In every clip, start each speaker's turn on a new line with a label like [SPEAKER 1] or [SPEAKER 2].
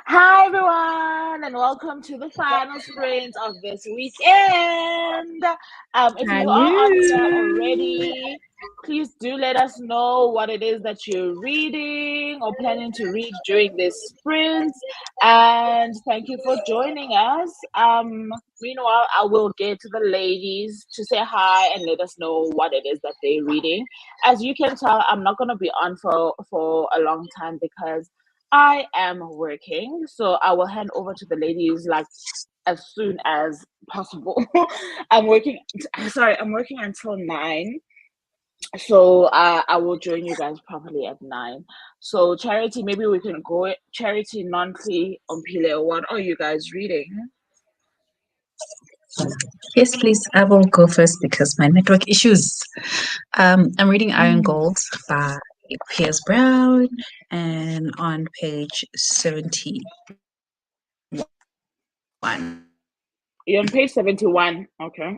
[SPEAKER 1] Hi everyone, and welcome to the final sprint of this weekend. If you are on here already, please do let us know what it is that you're reading or planning to read during this sprint. And thank you for joining us. Meanwhile, I will get to the ladies to say hi and let us know what it is that they're reading. As you can tell, I'm not going to be on for a long time because I am working, so I will hand over to the ladies like as soon as possible. I'm working until 9. So I will join you guys probably at 9. So Charity, maybe we can go Charity, Nonhly, Ompile. What are you guys reading?
[SPEAKER 2] Yes, please. I will go first because my network issues. I'm reading Iron Gold by Piers Brown, and on page 71.
[SPEAKER 1] You're on page 71. Okay.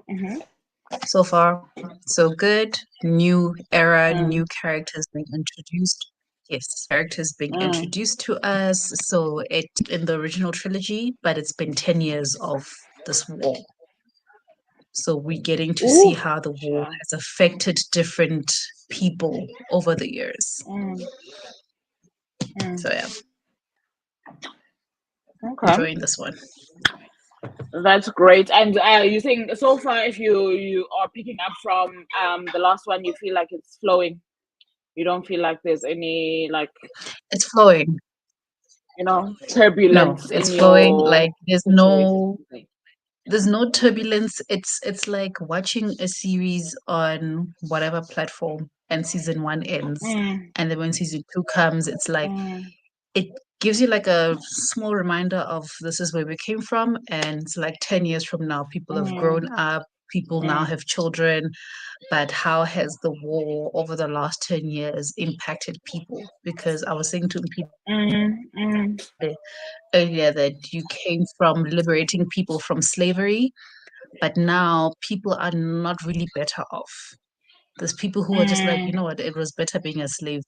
[SPEAKER 2] So far, so good. New era, new characters being introduced. Yes, characters being introduced to us. So it in the original trilogy, but it's been 10 years of this war. So we're getting to see how the war has affected different people over the years. So yeah.
[SPEAKER 1] Okay.
[SPEAKER 2] Enjoying this one.
[SPEAKER 1] That's great. And you think so far, if you are picking up from the last one, you feel like it's flowing? You don't feel like there's any
[SPEAKER 2] it's flowing,
[SPEAKER 1] turbulence?
[SPEAKER 2] No, it's
[SPEAKER 1] in
[SPEAKER 2] flowing.
[SPEAKER 1] your
[SPEAKER 2] Like
[SPEAKER 1] there's
[SPEAKER 2] no turbulence. It's like watching a series on whatever platform and season 1 ends, and then when season 2 comes, it's like it gives you like a small reminder of this is where we came from, and it's like 10 years from now, people have grown up, people now have children, but how has the war over the last 10 years impacted people? Because I was saying to people earlier that you came from liberating people from slavery, but now people are not really better off. There's people who are just like, you know what, it was better being a slave,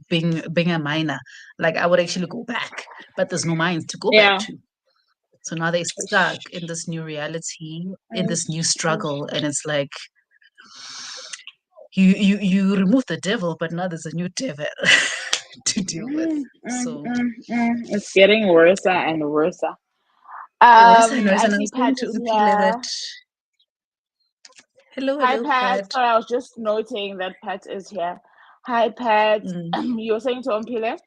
[SPEAKER 2] being a miner. Like I would actually go back, but there's no mines to go back to. So now they're stuck in this new reality, in this new struggle, and it's like you remove the devil, but now there's a new devil to deal with. So
[SPEAKER 1] it's getting worse and worse.
[SPEAKER 2] I see
[SPEAKER 1] Pat is here.
[SPEAKER 2] Hello,
[SPEAKER 1] Hi,
[SPEAKER 2] hello,
[SPEAKER 1] Pat. Sorry, I was just noting that Pat is here. Hi, Pat. You were saying to Ompile?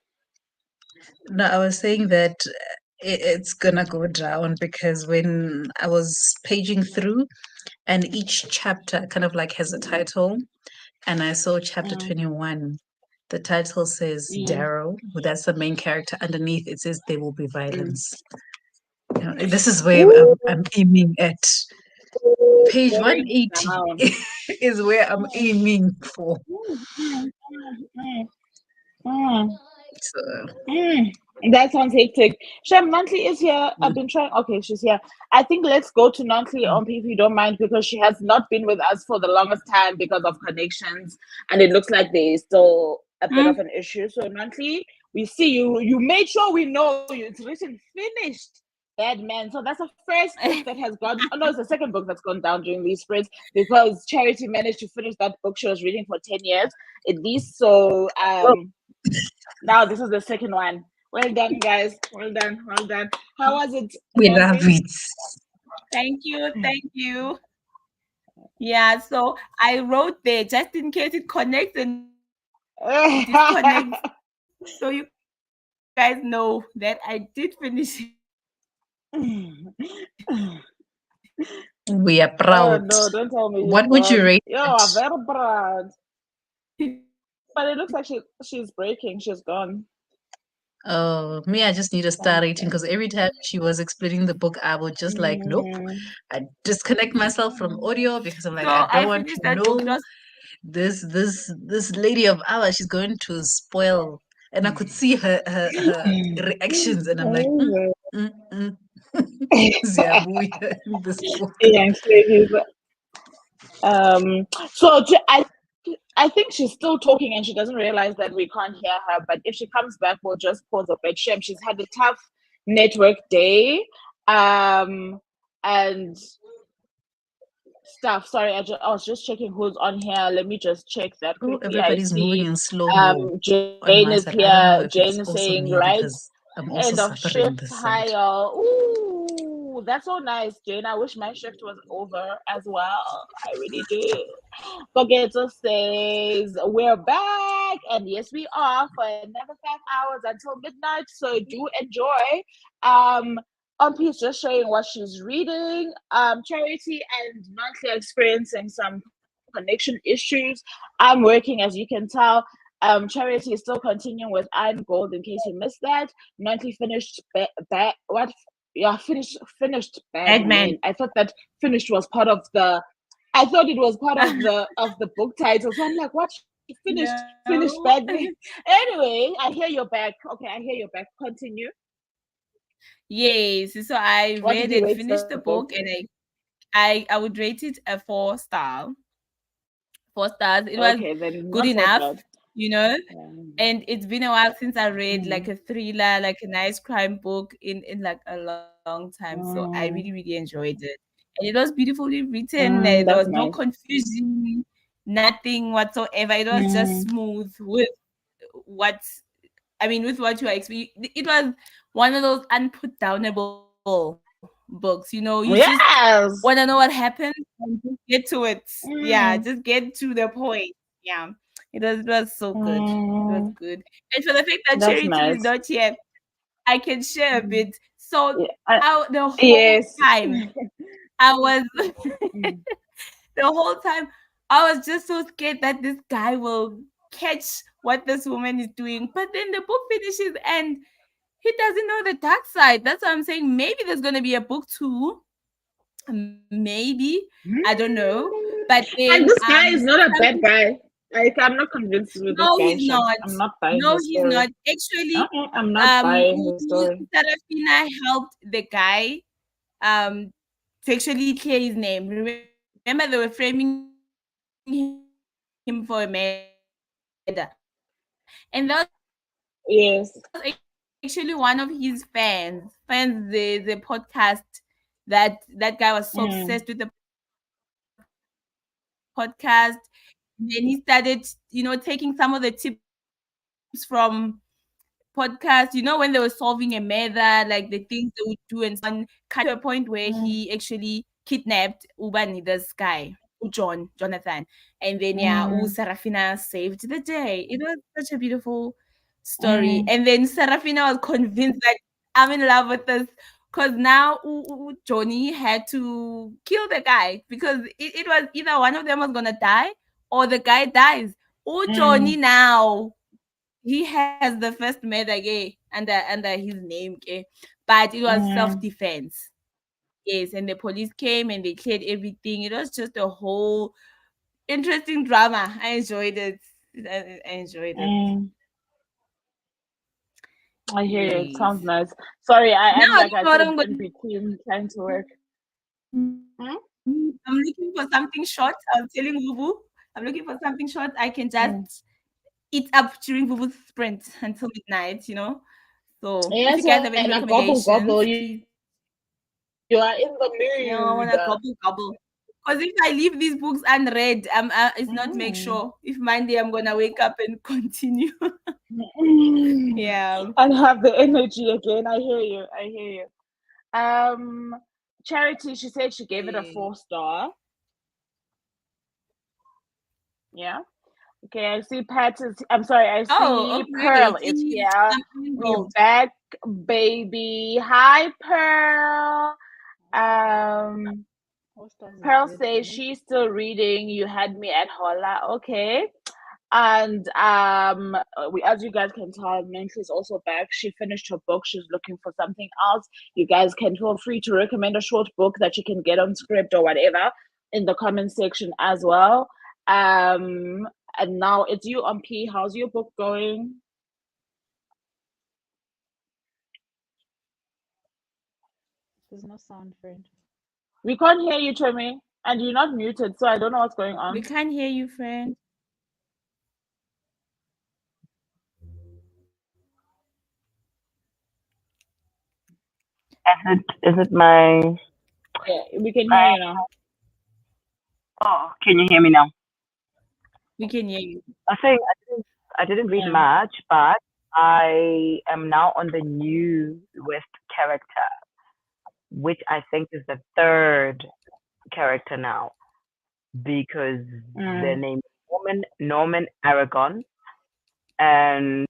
[SPEAKER 2] No, I was saying that it's gonna go down because when I was paging through, and each chapter kind of like has a title, and I saw chapter 21. The title says Darrow, that's the main character. Underneath it says there will be violence. This is where I'm aiming at. Page 180 is where I'm aiming for.
[SPEAKER 1] That sounds hectic. Shem, Nonhly is here. I've been trying. Okay, she's here. I think let's go to Nonhly if you don't mind, because she has not been with us for the longest time because of connections, and it looks like there is still a bit of an issue. So Nonhly, we see you. You made sure we know you. It's written finished. Bad man. So that's the first book that has gone. Oh no, it's the second book that's gone down during these sprints because Charity managed to finish that book she was reading for 10 years at least. So now this is the second one. Well done, guys. Well done. Well done. How was it?
[SPEAKER 2] We love it.
[SPEAKER 3] Thank you. Yeah, so I wrote there just in case it connects and disconnects. So you guys know that I did finish it.
[SPEAKER 2] We are proud.
[SPEAKER 1] Oh, no, don't tell me.
[SPEAKER 2] What would you rate?
[SPEAKER 1] You are very proud. But it looks like she's breaking. She's gone.
[SPEAKER 2] Oh, me, I just need a star rating because every time she was explaining the book, I would just like, nope. I disconnect myself from audio because I'm like,
[SPEAKER 3] So
[SPEAKER 2] I don't want to know this lady of ours. She's going to spoil, and I could see her reactions, and I'm like, Ziyabuya in this book.
[SPEAKER 1] So I think she's still talking and she doesn't realize that we can't hear her. But if she comes back, we'll just pause a bit. She's had a tough network day. And stuff. Sorry, I was just checking who's on here. Let me just check that
[SPEAKER 2] Oh,
[SPEAKER 1] quickly. I
[SPEAKER 2] everybody's moving
[SPEAKER 1] see
[SPEAKER 2] in slow-mo
[SPEAKER 1] Jane
[SPEAKER 2] on
[SPEAKER 1] is
[SPEAKER 2] my side. I don't
[SPEAKER 1] here.
[SPEAKER 2] know if
[SPEAKER 1] Jane
[SPEAKER 2] it's
[SPEAKER 1] is
[SPEAKER 2] also
[SPEAKER 1] saying,
[SPEAKER 2] me
[SPEAKER 1] right,
[SPEAKER 2] because I'm also
[SPEAKER 1] end of
[SPEAKER 2] suffering
[SPEAKER 1] shift.
[SPEAKER 2] this
[SPEAKER 1] Hi,
[SPEAKER 2] side.
[SPEAKER 1] y'all. Ooh, that's so nice, Jane. I wish my shift was over as well. I really do. Forgetto says, we're back. And yes, we are for another 5 hours until midnight. So do enjoy. Peace just showing what she's reading. Charity and Nonhly are experiencing some connection issues. I'm working, as you can tell. Charity is still continuing with Iron Gold in case you missed that. Nonhly finished what? Yeah, finished Bad
[SPEAKER 3] Batman.
[SPEAKER 1] Men. I thought that finished was part of the. I thought it was part of the book title. So I'm like, what? Finished
[SPEAKER 3] No.
[SPEAKER 1] Bad Men. Anyway, I hear you're back. Okay, I hear you're back. Continue.
[SPEAKER 3] Yes. So I
[SPEAKER 1] What did
[SPEAKER 3] read
[SPEAKER 1] you
[SPEAKER 3] it,
[SPEAKER 1] rate
[SPEAKER 3] finished
[SPEAKER 1] the
[SPEAKER 3] the
[SPEAKER 1] book?
[SPEAKER 3] book, and I would rate it a 4 star. 4 stars. It was
[SPEAKER 1] Okay, then
[SPEAKER 3] good
[SPEAKER 1] not so
[SPEAKER 3] enough,
[SPEAKER 1] bad.
[SPEAKER 3] you know.
[SPEAKER 1] Um,
[SPEAKER 3] And it's been a while since I read like
[SPEAKER 1] mm,
[SPEAKER 3] a thriller, like a nice crime book in like a long time. So I really, really
[SPEAKER 1] mm,
[SPEAKER 3] enjoyed it. And it was beautifully written. There was
[SPEAKER 1] that's
[SPEAKER 3] no
[SPEAKER 1] nice.
[SPEAKER 3] confusion, nothing whatsoever. It was just
[SPEAKER 1] Mm,
[SPEAKER 3] smooth with what with what you are expecting. It was one of those unputdownable books. You just want to know what
[SPEAKER 1] yes.
[SPEAKER 3] happens and just get to it. Yeah, just
[SPEAKER 1] Mm,
[SPEAKER 3] get to the point. Yeah. It was so good. It was
[SPEAKER 1] mm,
[SPEAKER 3] good. And for the fact that
[SPEAKER 1] that's
[SPEAKER 3] Charity is
[SPEAKER 1] nice.
[SPEAKER 3] not here, I can share a
[SPEAKER 1] Mm,
[SPEAKER 3] bit. So
[SPEAKER 1] yeah,
[SPEAKER 3] the whole
[SPEAKER 1] yes.
[SPEAKER 3] time I was
[SPEAKER 1] Mm,
[SPEAKER 3] the whole time I was just so scared that this guy will catch what this woman is doing. But then the book finishes and he doesn't know the dark side. That's why I'm saying maybe there's gonna be a book two. Maybe. I don't know. But then
[SPEAKER 1] and this guy is not a bad
[SPEAKER 3] something
[SPEAKER 1] guy. Like, I'm not convinced with this
[SPEAKER 3] no,
[SPEAKER 1] guy,
[SPEAKER 3] he's
[SPEAKER 1] Shem.
[SPEAKER 3] not.
[SPEAKER 1] I'm not buying
[SPEAKER 3] No,
[SPEAKER 1] his
[SPEAKER 3] he's
[SPEAKER 1] story.
[SPEAKER 3] not. Actually,
[SPEAKER 1] I'm not buying his story.
[SPEAKER 3] Sarafina helped the guy um to actually clear his name. Remember, they were framing him for a murder, and that was actually one of his fans. Fans, the podcast
[SPEAKER 1] Yes.
[SPEAKER 3] that guy was so
[SPEAKER 1] Mm,
[SPEAKER 3] obsessed with the podcast. And then he started, taking some of the tips from podcast, when they were solving a murder, like the things they would do and so on, cut to a point where he
[SPEAKER 1] mm,
[SPEAKER 3] actually kidnapped Ubani, this guy, Jonathan. And then yeah,
[SPEAKER 1] mm,
[SPEAKER 3] Sarafina saved the day. It was such a beautiful story.
[SPEAKER 1] mm,
[SPEAKER 3] And then Sarafina was convinced that I'm in love with this. Because now Johnny had to kill the guy because it was either one of them was gonna die or the guy dies. Johnny
[SPEAKER 1] mm,
[SPEAKER 3] now he has the first murder under his name, but it was
[SPEAKER 1] mm,
[SPEAKER 3] self-defense. Yes, and the police came and they cleared everything. It was just a whole interesting drama. I enjoyed it. I enjoyed it.
[SPEAKER 1] mm. I hear you. It
[SPEAKER 3] Yes.
[SPEAKER 1] sounds nice. Sorry, I
[SPEAKER 3] Now
[SPEAKER 1] am
[SPEAKER 3] I
[SPEAKER 1] like
[SPEAKER 3] don't
[SPEAKER 1] I
[SPEAKER 3] know what
[SPEAKER 1] said
[SPEAKER 3] I'm
[SPEAKER 1] in
[SPEAKER 3] gonna.
[SPEAKER 1] between trying to work. Hmm?
[SPEAKER 3] I'm looking for something short. I was telling Vuvu, I'm looking for something short. I can
[SPEAKER 1] Mm.
[SPEAKER 3] just eat up during Vuvu's sprint until midnight. So if you
[SPEAKER 1] Yes,
[SPEAKER 3] guys have any
[SPEAKER 1] and a gobble gobble.
[SPEAKER 3] recommendations,
[SPEAKER 1] You are
[SPEAKER 3] please.
[SPEAKER 1] in the
[SPEAKER 3] Yeah, I
[SPEAKER 1] mood.
[SPEAKER 3] wanna gobble gobble. Because if I leave these books unread, it's not make
[SPEAKER 1] Mm.
[SPEAKER 3] sure if Monday I'm gonna wake up and continue.
[SPEAKER 1] Mm.
[SPEAKER 3] Yeah.
[SPEAKER 1] And have the energy again. I hear you. I hear you. Um, Charity, she said she gave it a
[SPEAKER 3] Eh.
[SPEAKER 1] 4 star. Yeah. Okay, I see Pat is. I'm sorry. I
[SPEAKER 3] Oh,
[SPEAKER 1] see
[SPEAKER 3] okay.
[SPEAKER 1] Pearl is
[SPEAKER 3] She's
[SPEAKER 1] here. We
[SPEAKER 3] gold.
[SPEAKER 1] back, baby. Hi, Pearl. Um, Pearl says she's still reading. You had me at holla. Okay. And as you guys can tell, Mentally is also back. She finished her book. She's looking for something else. You guys can feel free to recommend a short book that you can get on script or whatever in the comment section as well. Um, and now it's you on P. How's your book going? We can't hear you, Tremi, and you're not muted, so I don't know what's going
[SPEAKER 3] We
[SPEAKER 1] on.
[SPEAKER 3] can't hear you, friend.
[SPEAKER 4] Is it my?
[SPEAKER 1] Yeah, we can hear you now.
[SPEAKER 4] Oh, can you hear me now?
[SPEAKER 3] We can hear you.
[SPEAKER 4] I think I didn't read
[SPEAKER 1] Yeah.
[SPEAKER 4] much, but I am now on the newest character, which I think is the third character now because the
[SPEAKER 1] Mm.
[SPEAKER 4] name is Norman Aragon, and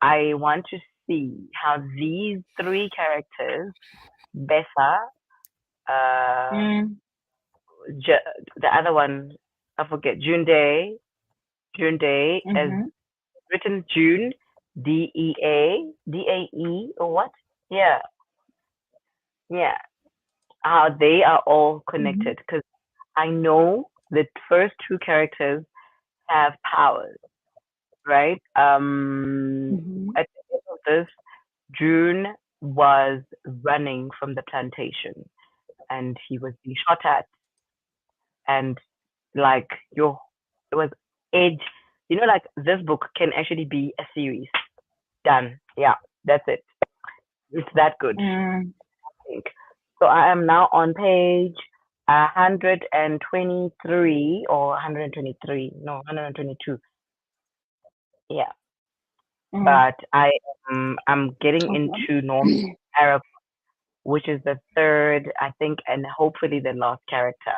[SPEAKER 4] I want to see how these three characters, Bessa, uh,
[SPEAKER 1] Mm.
[SPEAKER 4] the other one, I forget, June Day, as
[SPEAKER 1] Mm-hmm.
[SPEAKER 4] written June, Dae, or what? Yeah, yeah. How they are all
[SPEAKER 1] Mm-hmm.
[SPEAKER 4] connected because I know the first two characters have powers, right?
[SPEAKER 1] Mm-hmm.
[SPEAKER 4] At the end of this, June was running from the plantation and he was being shot at, and like it was edge. Like this book can actually be a series done. Yeah, that's it. It's that good,
[SPEAKER 1] Mm.
[SPEAKER 4] I think. So I am now on page 123 or 123. No, 122. Yeah,
[SPEAKER 1] Mm.
[SPEAKER 4] but I'm getting into Norm
[SPEAKER 1] Okay.
[SPEAKER 4] Arab, which is the third, I think, and hopefully the last character.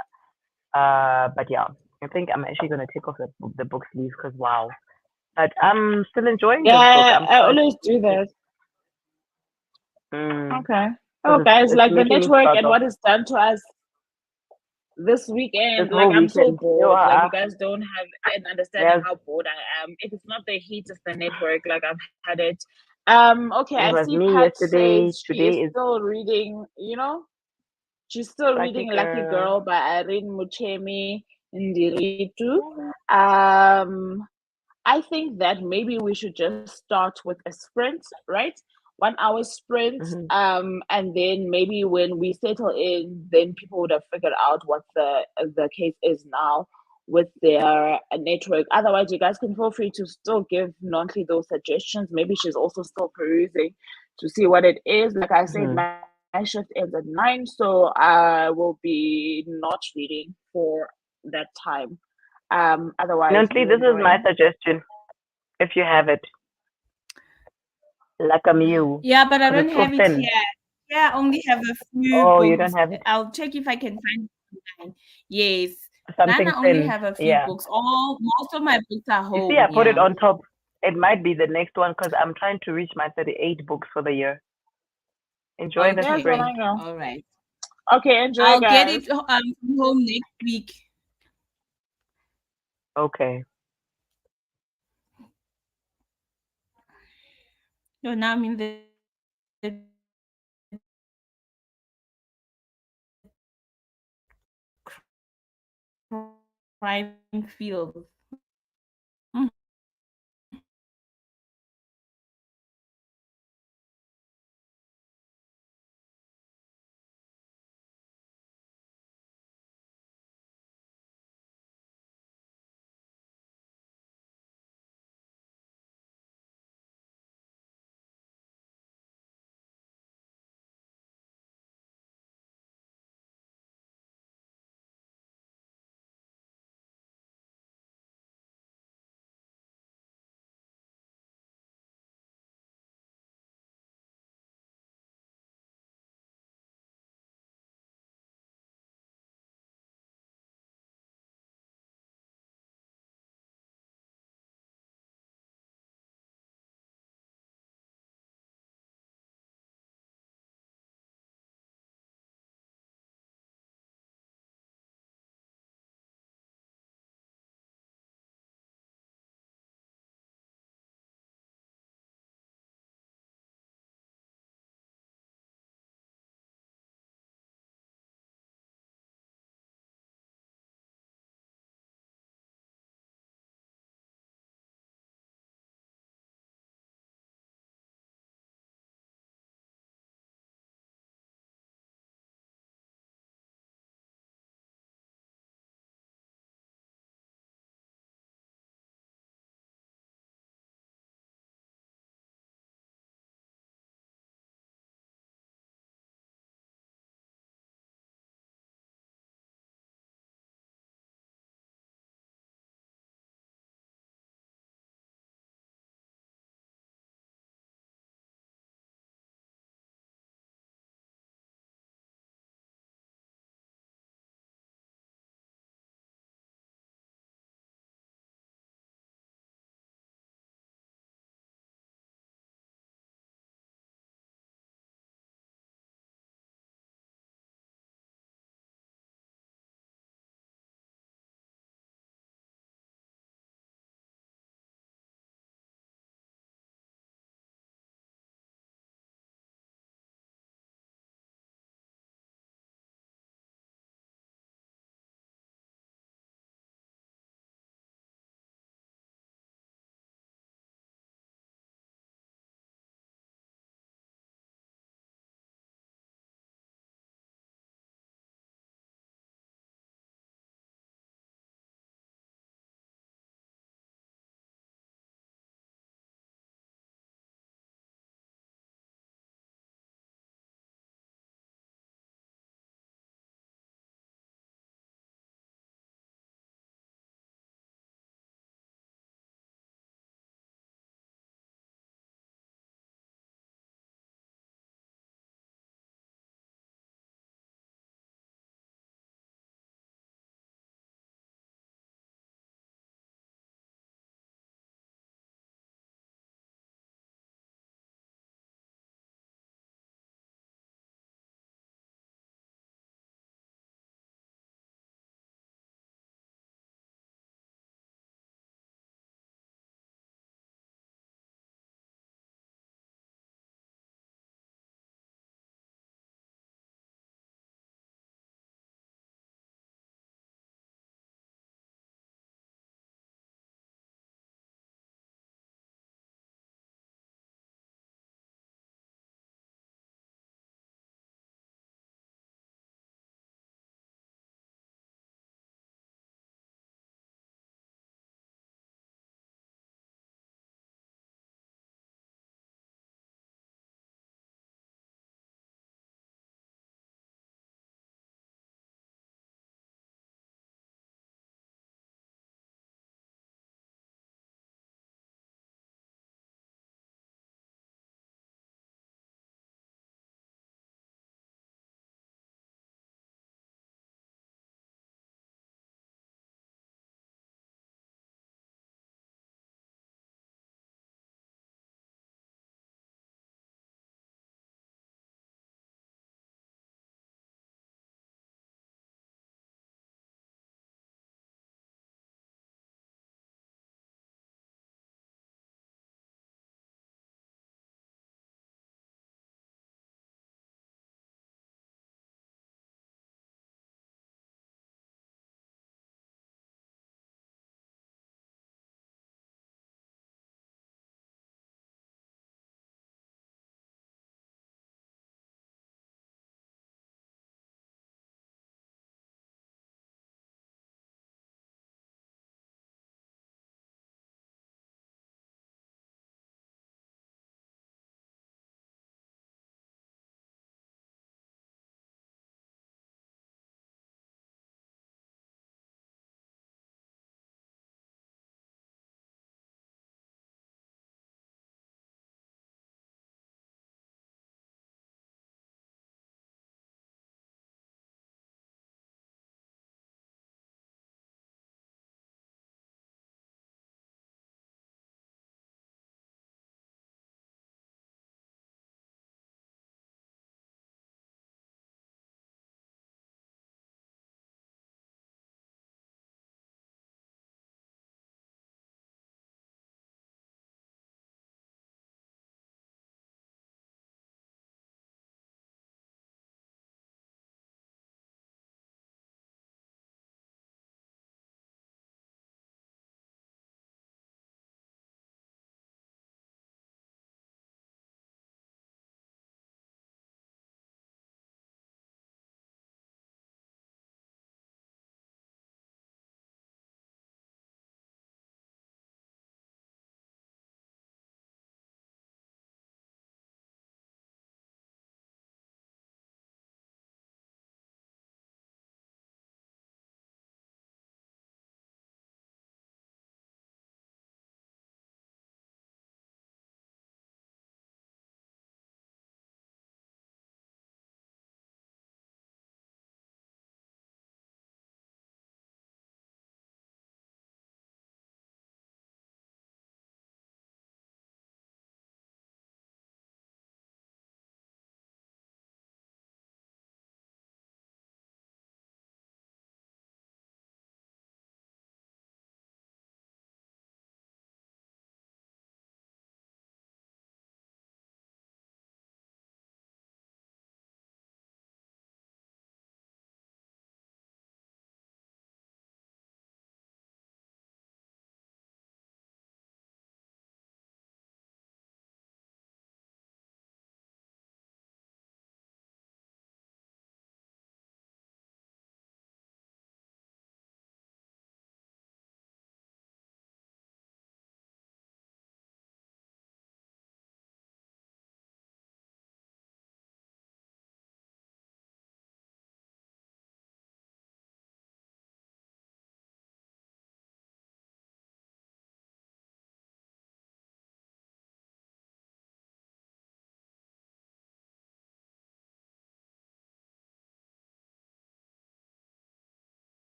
[SPEAKER 4] But yeah, I think I'm actually gonna take off the book sleeves because wow. But I'm still enjoying this book.
[SPEAKER 1] Yeah,
[SPEAKER 4] I'm
[SPEAKER 1] I
[SPEAKER 4] starting
[SPEAKER 1] always do that. Okay. Oh,
[SPEAKER 4] because
[SPEAKER 1] guys,
[SPEAKER 4] it's
[SPEAKER 1] like the
[SPEAKER 4] making me
[SPEAKER 1] network
[SPEAKER 4] start
[SPEAKER 1] and
[SPEAKER 4] off
[SPEAKER 1] what it's done to us this
[SPEAKER 4] this
[SPEAKER 1] weekend, like
[SPEAKER 4] whole
[SPEAKER 1] I'm so
[SPEAKER 4] weekend. You
[SPEAKER 1] bored. Like
[SPEAKER 4] are
[SPEAKER 1] you guys don't have an understanding
[SPEAKER 4] yes,
[SPEAKER 1] how bored I am. If it's not the heat, it's the network. Like I've had it. Okay,
[SPEAKER 4] it
[SPEAKER 1] I
[SPEAKER 4] was
[SPEAKER 1] see
[SPEAKER 4] me
[SPEAKER 1] Pat
[SPEAKER 4] yesterday.
[SPEAKER 1] says she
[SPEAKER 4] Today
[SPEAKER 1] is
[SPEAKER 4] is
[SPEAKER 1] still reading, she's still
[SPEAKER 4] lucky
[SPEAKER 1] reading Lucky
[SPEAKER 4] girl.
[SPEAKER 1] Girl by Irene Muchemi Ndiritu.
[SPEAKER 4] Yeah.
[SPEAKER 1] I think that maybe we should just start with a sprint, right? 1 hour sprint.
[SPEAKER 4] Hmm.
[SPEAKER 1] And then maybe when we settle in, then people would have figured out what the case is now with their network. Otherwise, you guys can feel free to still give Nonhly those suggestions. Maybe she's also still perusing to see what it is. Like I said,
[SPEAKER 4] Hmm.
[SPEAKER 1] my shift ends at 9, so I will be not reading for that time. Otherwise,
[SPEAKER 4] Nuntley,
[SPEAKER 1] we'll
[SPEAKER 4] this is my
[SPEAKER 1] join.
[SPEAKER 4] suggestion. If you have it, like a mule,
[SPEAKER 3] Yeah, but I
[SPEAKER 4] because
[SPEAKER 3] don't
[SPEAKER 4] it's so
[SPEAKER 3] have it
[SPEAKER 4] thin.
[SPEAKER 3] here. Yeah, I only have a few
[SPEAKER 4] Oh, you
[SPEAKER 3] books.
[SPEAKER 4] don't have it.
[SPEAKER 3] I'll check if I can find it online. Yes.
[SPEAKER 4] Something
[SPEAKER 3] Nana only
[SPEAKER 4] thin.
[SPEAKER 3] have a few
[SPEAKER 4] Yeah.
[SPEAKER 3] books. All most of my books are
[SPEAKER 4] You see,
[SPEAKER 3] home.
[SPEAKER 4] I put it
[SPEAKER 3] Yeah.
[SPEAKER 4] on top. It might be the next one because I'm trying to reach my 38 books for the year. Enjoy the
[SPEAKER 1] Yes,
[SPEAKER 3] Okay.
[SPEAKER 1] well,
[SPEAKER 4] sprint.
[SPEAKER 1] I know.
[SPEAKER 3] All right.
[SPEAKER 1] Okay, enjoy,
[SPEAKER 3] I'll get
[SPEAKER 1] guys.
[SPEAKER 3] it from home next week.
[SPEAKER 4] Okay.
[SPEAKER 3] So now I'm in the crime field.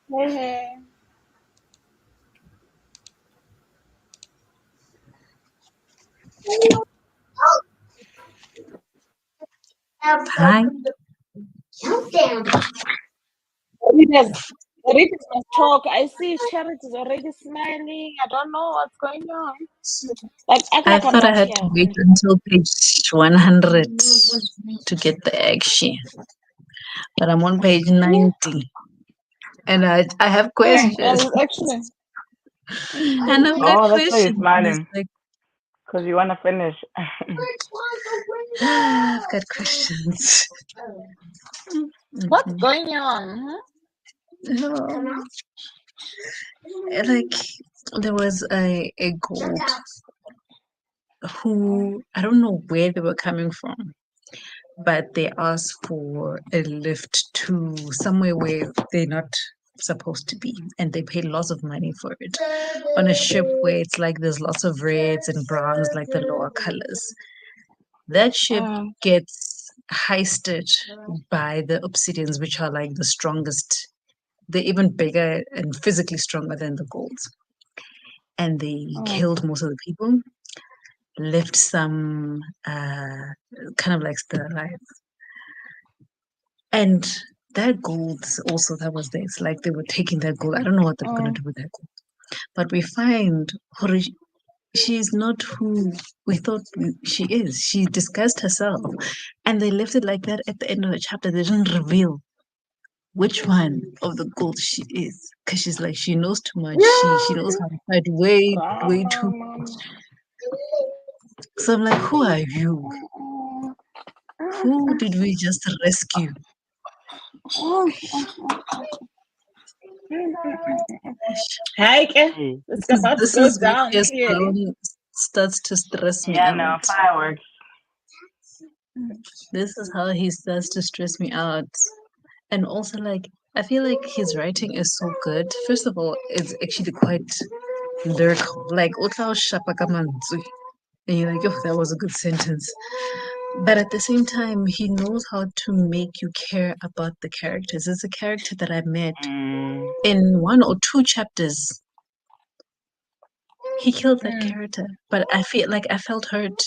[SPEAKER 1] Hey.
[SPEAKER 2] Hi.
[SPEAKER 1] Readers must talk. I see Charity is already smiling. I don't know what's going on. Like, act
[SPEAKER 2] I
[SPEAKER 1] like I'm
[SPEAKER 2] thought I
[SPEAKER 1] not
[SPEAKER 2] had to
[SPEAKER 1] here.
[SPEAKER 2] wait until page 100 to get the action, but I'm on page 90, and I have questions,
[SPEAKER 1] Actually.
[SPEAKER 2] and I've got
[SPEAKER 4] Oh, that's why you're
[SPEAKER 2] questions. And it's
[SPEAKER 4] smiling.
[SPEAKER 2] like
[SPEAKER 4] Because you want to finish.
[SPEAKER 2] I've got questions.
[SPEAKER 1] What's going on?
[SPEAKER 2] No. Like there was a gold who I don't know where they were coming from, but they asked for a lift to somewhere where they're not supposed to be, and they pay lots of money for it on a ship where it's like there's lots of reds and browns, like the lower colors. That ship gets heisted by the obsidians, which are like the strongest. They're even bigger and physically stronger than the golds. And they killed most of the people, left some kind of like still alive. And that gold also that was there. It's like they were taking that gold. I don't know what they're gonna do with that gold. But we find she's not who we thought she is. She disguised herself. And they left it like that at the end of the chapter. They didn't reveal which one of the gold she is. Because she's like, she knows too much. She knows how to fight way too much. So I'm like, who are you? Who did we just rescue?
[SPEAKER 1] Hi,
[SPEAKER 4] Hey.
[SPEAKER 1] it's about to
[SPEAKER 2] This
[SPEAKER 1] go
[SPEAKER 2] is where
[SPEAKER 1] down
[SPEAKER 2] Pierce
[SPEAKER 1] clearly.
[SPEAKER 2] Brown starts to stress me
[SPEAKER 4] Yeah, no,
[SPEAKER 2] out.
[SPEAKER 4] fireworks.
[SPEAKER 2] This is how he starts to stress me out. And also, like, I feel like his writing is so good. First of all, it's actually quite lyrical. Like, "Otla o shapa ka mantswe." And you're like, oh, that was a good sentence. But at the same time, he knows how to make you care about the characters. It's a character that I met
[SPEAKER 4] Mm.
[SPEAKER 2] in 1 or 2 chapters. He killed that character, but I feel like I felt hurt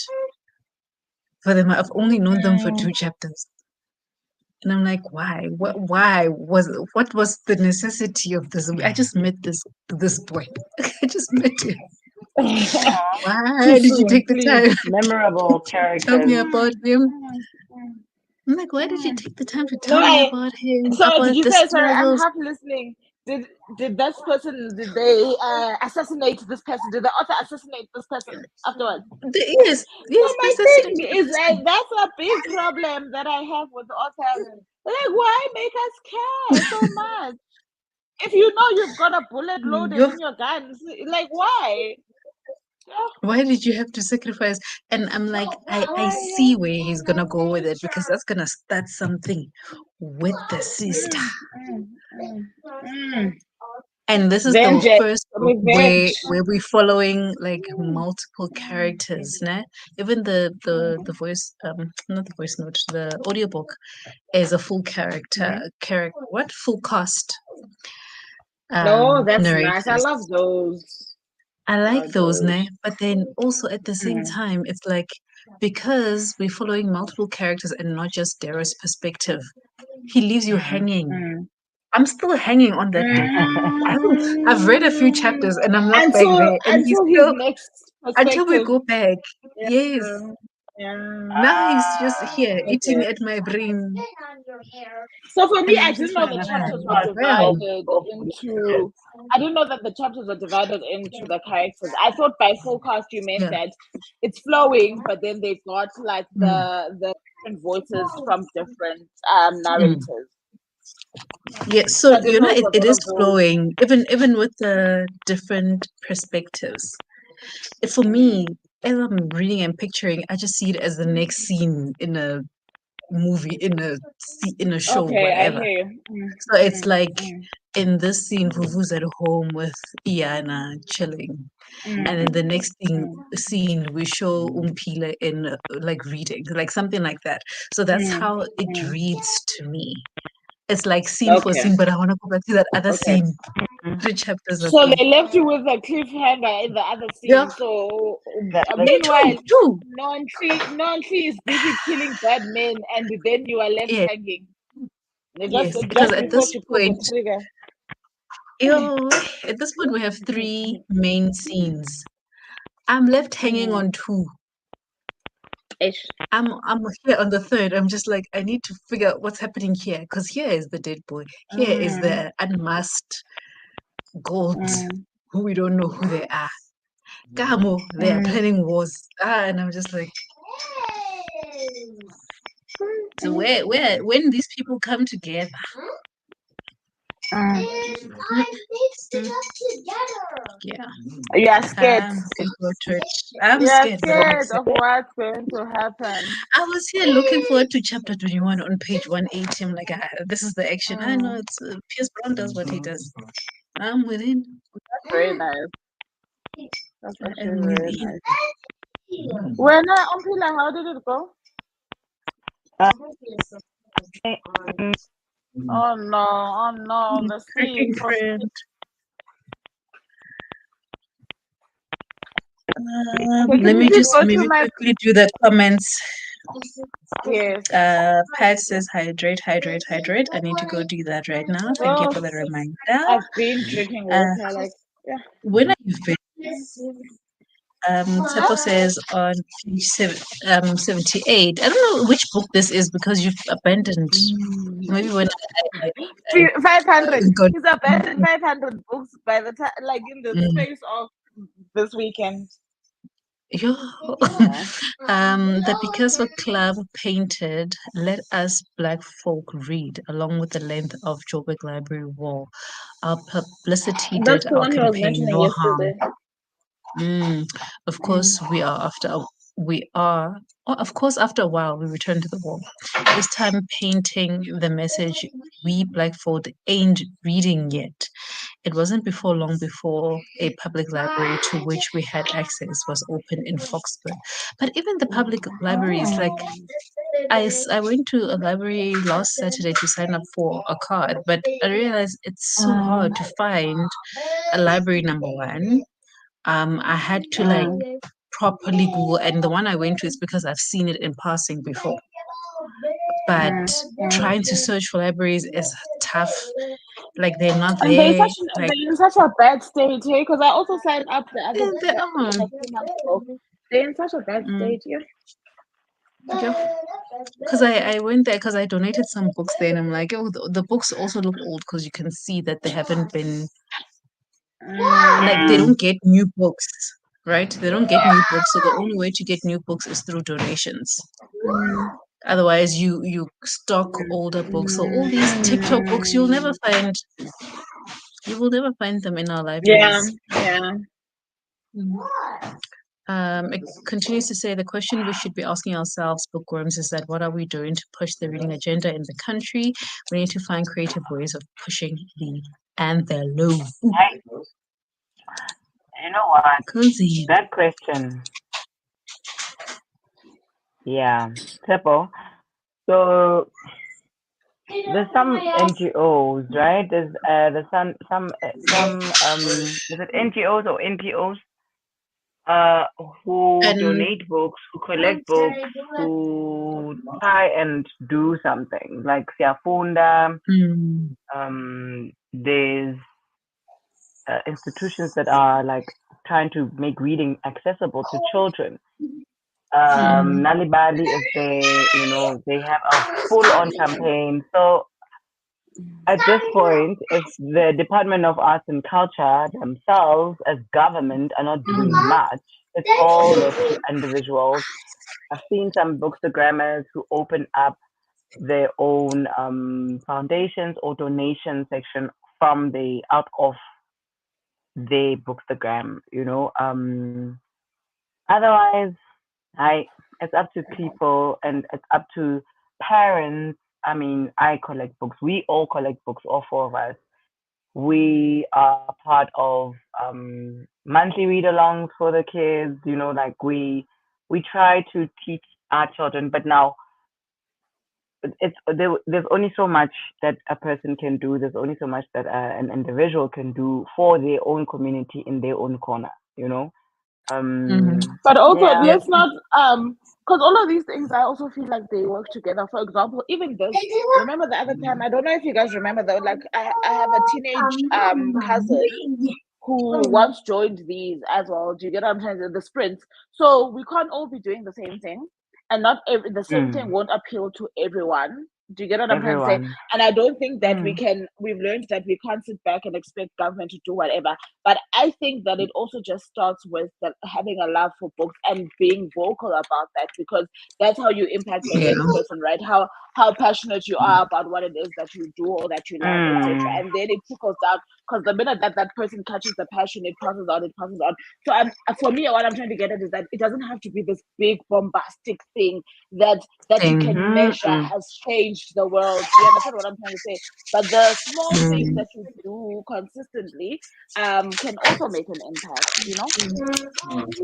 [SPEAKER 2] for them. I've only known them for 2 chapters. And I'm like, why? What was the necessity of this? I just met this boy. I just met him.
[SPEAKER 1] Too
[SPEAKER 2] Why did you
[SPEAKER 1] soon,
[SPEAKER 2] take the
[SPEAKER 1] please.
[SPEAKER 2] time
[SPEAKER 4] Memorable
[SPEAKER 2] to tell me
[SPEAKER 4] characters.
[SPEAKER 2] about him? I'm like, why did you take the time to
[SPEAKER 1] No,
[SPEAKER 2] tell me about him,
[SPEAKER 1] so did
[SPEAKER 2] about
[SPEAKER 1] you
[SPEAKER 2] the
[SPEAKER 1] say, sorry, I'm
[SPEAKER 2] struggles?
[SPEAKER 1] half listening. Did this person, did they assassinate this person? Did the author assassinate this person afterwards?
[SPEAKER 2] Yes,
[SPEAKER 1] So
[SPEAKER 2] yes,
[SPEAKER 1] my
[SPEAKER 2] they
[SPEAKER 1] thing
[SPEAKER 2] assassinated the
[SPEAKER 1] is
[SPEAKER 2] person.
[SPEAKER 1] that's a big problem that I have with authors. Like, why make us care so much? If you know you've got a bullet loaded
[SPEAKER 2] Yo,
[SPEAKER 1] in your gun, like why?
[SPEAKER 2] why did you have to sacrifice? And I'm like, I see where he's gonna go with it because that's gonna start something with the sister. And this is the
[SPEAKER 1] Vengeance,
[SPEAKER 2] first book where
[SPEAKER 1] revenge.
[SPEAKER 2] we're following like multiple characters, nah? Even the voice not the voice note, the audiobook is a full character what full cast
[SPEAKER 1] No, that's nice. I
[SPEAKER 2] narrators.
[SPEAKER 1] love those.
[SPEAKER 2] I
[SPEAKER 1] I
[SPEAKER 2] like
[SPEAKER 1] love
[SPEAKER 2] those,
[SPEAKER 1] those.
[SPEAKER 2] nah? But then also at the same time, it's like because we're following multiple characters and not just Darrow's perspective, he leaves you hanging. I'm still hanging on that dude. I've read a few chapters and I'm not back there. And he's
[SPEAKER 1] Until his
[SPEAKER 2] still
[SPEAKER 1] next
[SPEAKER 2] until we
[SPEAKER 1] perspective.
[SPEAKER 2] go back. Yes.
[SPEAKER 1] Yeah.
[SPEAKER 2] Now he's just here eating
[SPEAKER 1] Okay.
[SPEAKER 2] at my brain.
[SPEAKER 1] So for me,
[SPEAKER 2] And
[SPEAKER 1] I
[SPEAKER 2] I'm
[SPEAKER 1] didn't
[SPEAKER 2] just
[SPEAKER 1] know
[SPEAKER 2] like,
[SPEAKER 1] the
[SPEAKER 4] This is
[SPEAKER 1] chapters were
[SPEAKER 4] not
[SPEAKER 2] well,
[SPEAKER 1] divided into. I didn't know that the chapters were divided into the characters. I thought by full cast you meant
[SPEAKER 2] yeah.
[SPEAKER 1] that it's flowing, but then they got like
[SPEAKER 2] Mm,
[SPEAKER 1] the different voices from different
[SPEAKER 2] mm.
[SPEAKER 1] narrators.
[SPEAKER 2] Yeah,
[SPEAKER 1] So
[SPEAKER 2] so
[SPEAKER 1] I didn't know it was
[SPEAKER 2] it
[SPEAKER 1] one
[SPEAKER 2] is
[SPEAKER 1] of those.
[SPEAKER 2] flowing, even with the different perspectives. For me, as I'm reading and picturing, I just see it as the next scene in a movie, in a show,
[SPEAKER 1] Okay, I
[SPEAKER 2] whatever.
[SPEAKER 1] hear you.
[SPEAKER 2] So it's like in this scene, Vuvu's at home with Iana chilling, and in the next scene we show Umpila in like reading, like something like that. So that's how it reads to me. It's like scene for scene, but I want to go back to that other scene.
[SPEAKER 4] Mhm.
[SPEAKER 2] 3 chapters
[SPEAKER 1] So
[SPEAKER 2] ago.
[SPEAKER 1] they left you with a cliffhanger in the other scene.
[SPEAKER 2] Yeah.
[SPEAKER 1] So
[SPEAKER 4] That-
[SPEAKER 1] meanwhile,
[SPEAKER 2] Two.
[SPEAKER 1] Nonhly is busy killing bad men, and then you are left
[SPEAKER 2] Yeah.
[SPEAKER 1] hanging.
[SPEAKER 2] Yes,
[SPEAKER 1] Just
[SPEAKER 2] because at
[SPEAKER 1] before
[SPEAKER 2] this
[SPEAKER 1] she pulled the
[SPEAKER 2] point,
[SPEAKER 1] trigger.
[SPEAKER 2] at this point we have 3 main scenes. I'm left hanging on 2.
[SPEAKER 1] Ish.
[SPEAKER 2] I'm here on the 3rd. I'm just like, I need to figure out what's happening here, because here is the dead boy. Here is the unmasked gold, who we don't know who they are. Kamo, they are planning wars. And I'm just like, so when these people come together, yeah,
[SPEAKER 1] You are scared.
[SPEAKER 2] I'm looking forward to it. I'm
[SPEAKER 1] You are
[SPEAKER 2] scared, but I'm
[SPEAKER 1] scared
[SPEAKER 2] excited.
[SPEAKER 1] of what's going to happen.
[SPEAKER 2] I was here looking forward to chapter 21 on page 180. I'm like, this is the action. I know it's Pierce Brown does what he does. I'm within.
[SPEAKER 1] That's very nice. That's
[SPEAKER 2] I
[SPEAKER 1] actually
[SPEAKER 2] am
[SPEAKER 1] very
[SPEAKER 2] within.
[SPEAKER 1] nice. When Umpila, how did it go?
[SPEAKER 4] mm,
[SPEAKER 1] Oh no, the
[SPEAKER 2] Cracking
[SPEAKER 1] sleep.
[SPEAKER 2] friend.
[SPEAKER 1] Okay,
[SPEAKER 2] Let
[SPEAKER 1] can
[SPEAKER 2] me
[SPEAKER 1] you please
[SPEAKER 2] just
[SPEAKER 1] go to
[SPEAKER 2] maybe
[SPEAKER 1] my
[SPEAKER 2] quickly do the comments.
[SPEAKER 1] yes?
[SPEAKER 2] Pat says hydrate, hydrate, hydrate. I need to go do that right now. Thank you
[SPEAKER 1] Oh,
[SPEAKER 2] for the reminder.
[SPEAKER 1] I've been drinking water. Like, yeah.
[SPEAKER 2] When are you finished? Tsepo says on page 78. I don't know which book this is because you've abandoned. Maybe when I
[SPEAKER 1] 500.
[SPEAKER 2] got.
[SPEAKER 1] He's abandoned 500 books by the time, like in the space of this weekend.
[SPEAKER 2] Yo.
[SPEAKER 1] Yeah.
[SPEAKER 2] The Picasso Club painted Let Us Black Folk Read along with the length of Joburg Library wall. Our publicity
[SPEAKER 1] That's
[SPEAKER 2] did
[SPEAKER 1] the
[SPEAKER 2] our
[SPEAKER 1] one I was
[SPEAKER 2] campaign
[SPEAKER 1] mentioning
[SPEAKER 2] no harm.
[SPEAKER 1] yesterday.
[SPEAKER 2] Of course, of course, after a while, we return to the wall. This time, painting the message, we Black folk ain't reading yet. It wasn't before long before a public library to which we had access was opened in Foxburg. But even the public libraries, like I went to a library last Saturday to sign up for a card, but I realized it's so hard to find a library, number one. I had to like properly Google, and the one I went to is because I've seen it in passing before. But trying to search for libraries is tough. Like they're not
[SPEAKER 1] And they're
[SPEAKER 2] there. Like
[SPEAKER 1] in such a bad state here because I also signed up the other
[SPEAKER 2] they
[SPEAKER 1] like
[SPEAKER 2] are.
[SPEAKER 1] a few months ago. They're in such a bad state here.
[SPEAKER 2] Because I went there because I donated some books there, and I'm like, oh, the books also look old because you can see that they haven't been like they don't get new books, right? They don't get new books, so the only way to get new books is through donations. Otherwise, you stock older books. So all these TikTok books, you will never find them in our libraries.
[SPEAKER 1] Yeah.
[SPEAKER 2] It continues to say the question we should be asking ourselves, bookworms, is that what are we doing to push the reading agenda in the country? We need to find creative ways of pushing the envelope.
[SPEAKER 4] You know what?
[SPEAKER 2] Cozy.
[SPEAKER 4] That question. Yeah. Simple. So there's some NGOs, right? There's some is it NGOs or NPOs uh who
[SPEAKER 2] And
[SPEAKER 4] donate books, who collect books, who try and do something like Siafunda. There's institutions that are like trying to make reading accessible to children. Nalibali is there, they have a full on campaign. So at this point, if the Department of Arts and Culture themselves, as government, are not doing much, it's all left to individuals. I've seen some bookstagrammers who open up their own foundations or donation section from the out of their bookstagram. Otherwise, I it's up to people and it's up to parents. I mean, I collect books. We all collect books, all 4 of us. We are part of monthly read-alongs for the kids. Like we try to teach our children. But now, there's only so much that a person can do. There's only so much that an individual can do for their own community in their own corner.
[SPEAKER 1] But also,
[SPEAKER 4] Yeah.
[SPEAKER 1] let's not because all of these things, I also feel like they work together. For example, even this. Remember the other time? I don't know if you guys remember though. Like, I have a teenage cousin who once joined these as well. Do you get what I'm saying? The sprints. So we can't all be doing the same thing, and not the same thing won't appeal to everyone. Do you get what I'm trying to say?
[SPEAKER 4] Everyone.
[SPEAKER 1] And I don't think that we've learned that we can't sit back and expect government to do whatever. But I think that it also just starts with having a love for books and being vocal about that, because that's how you impact the next person, right? How passionate you are about what it is that you do or that you love, etc. And then it trickles down, because the minute that person catches the passion, it passes on, it passes on. So for me, what I'm trying to get at is that it doesn't have to be this big bombastic thing that you can measure has changed the world. Do you understand what I'm trying to say? But the small things that you do consistently can also make an impact,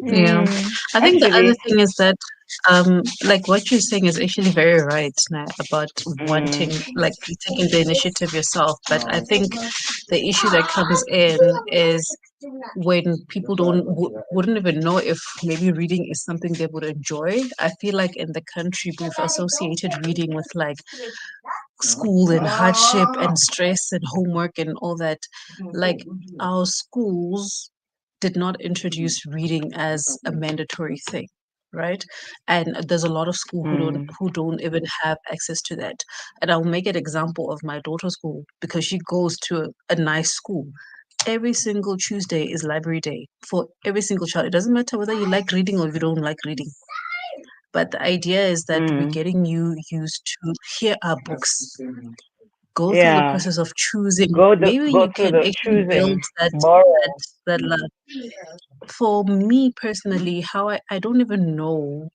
[SPEAKER 2] Yeah. I think the other
[SPEAKER 4] Actually.
[SPEAKER 2] thing is that like what you're saying is actually very right, Nai, about wanting, like taking the initiative yourself. But I think the issue that comes in is when people wouldn't even know if maybe reading is something they would enjoy. I feel like in the country we've associated reading with like school and hardship and stress and homework and all that. Like our schools did not introduce reading as a mandatory thing, right? And there's a lot of school who don't even have access to that. And I'll make an example of my daughter's school, because she goes to a nice school. Every single Tuesday is library day for every single child. It doesn't matter whether you like reading or if you don't like reading. But the idea is that we're getting you used to hear our books, go through the
[SPEAKER 4] Yeah.
[SPEAKER 2] process of choosing.
[SPEAKER 4] Go
[SPEAKER 2] Maybe
[SPEAKER 4] through
[SPEAKER 2] you can
[SPEAKER 4] the
[SPEAKER 2] actually build
[SPEAKER 4] choosing.
[SPEAKER 2] that
[SPEAKER 4] Borrow.
[SPEAKER 2] that love. For me personally, how I don't even know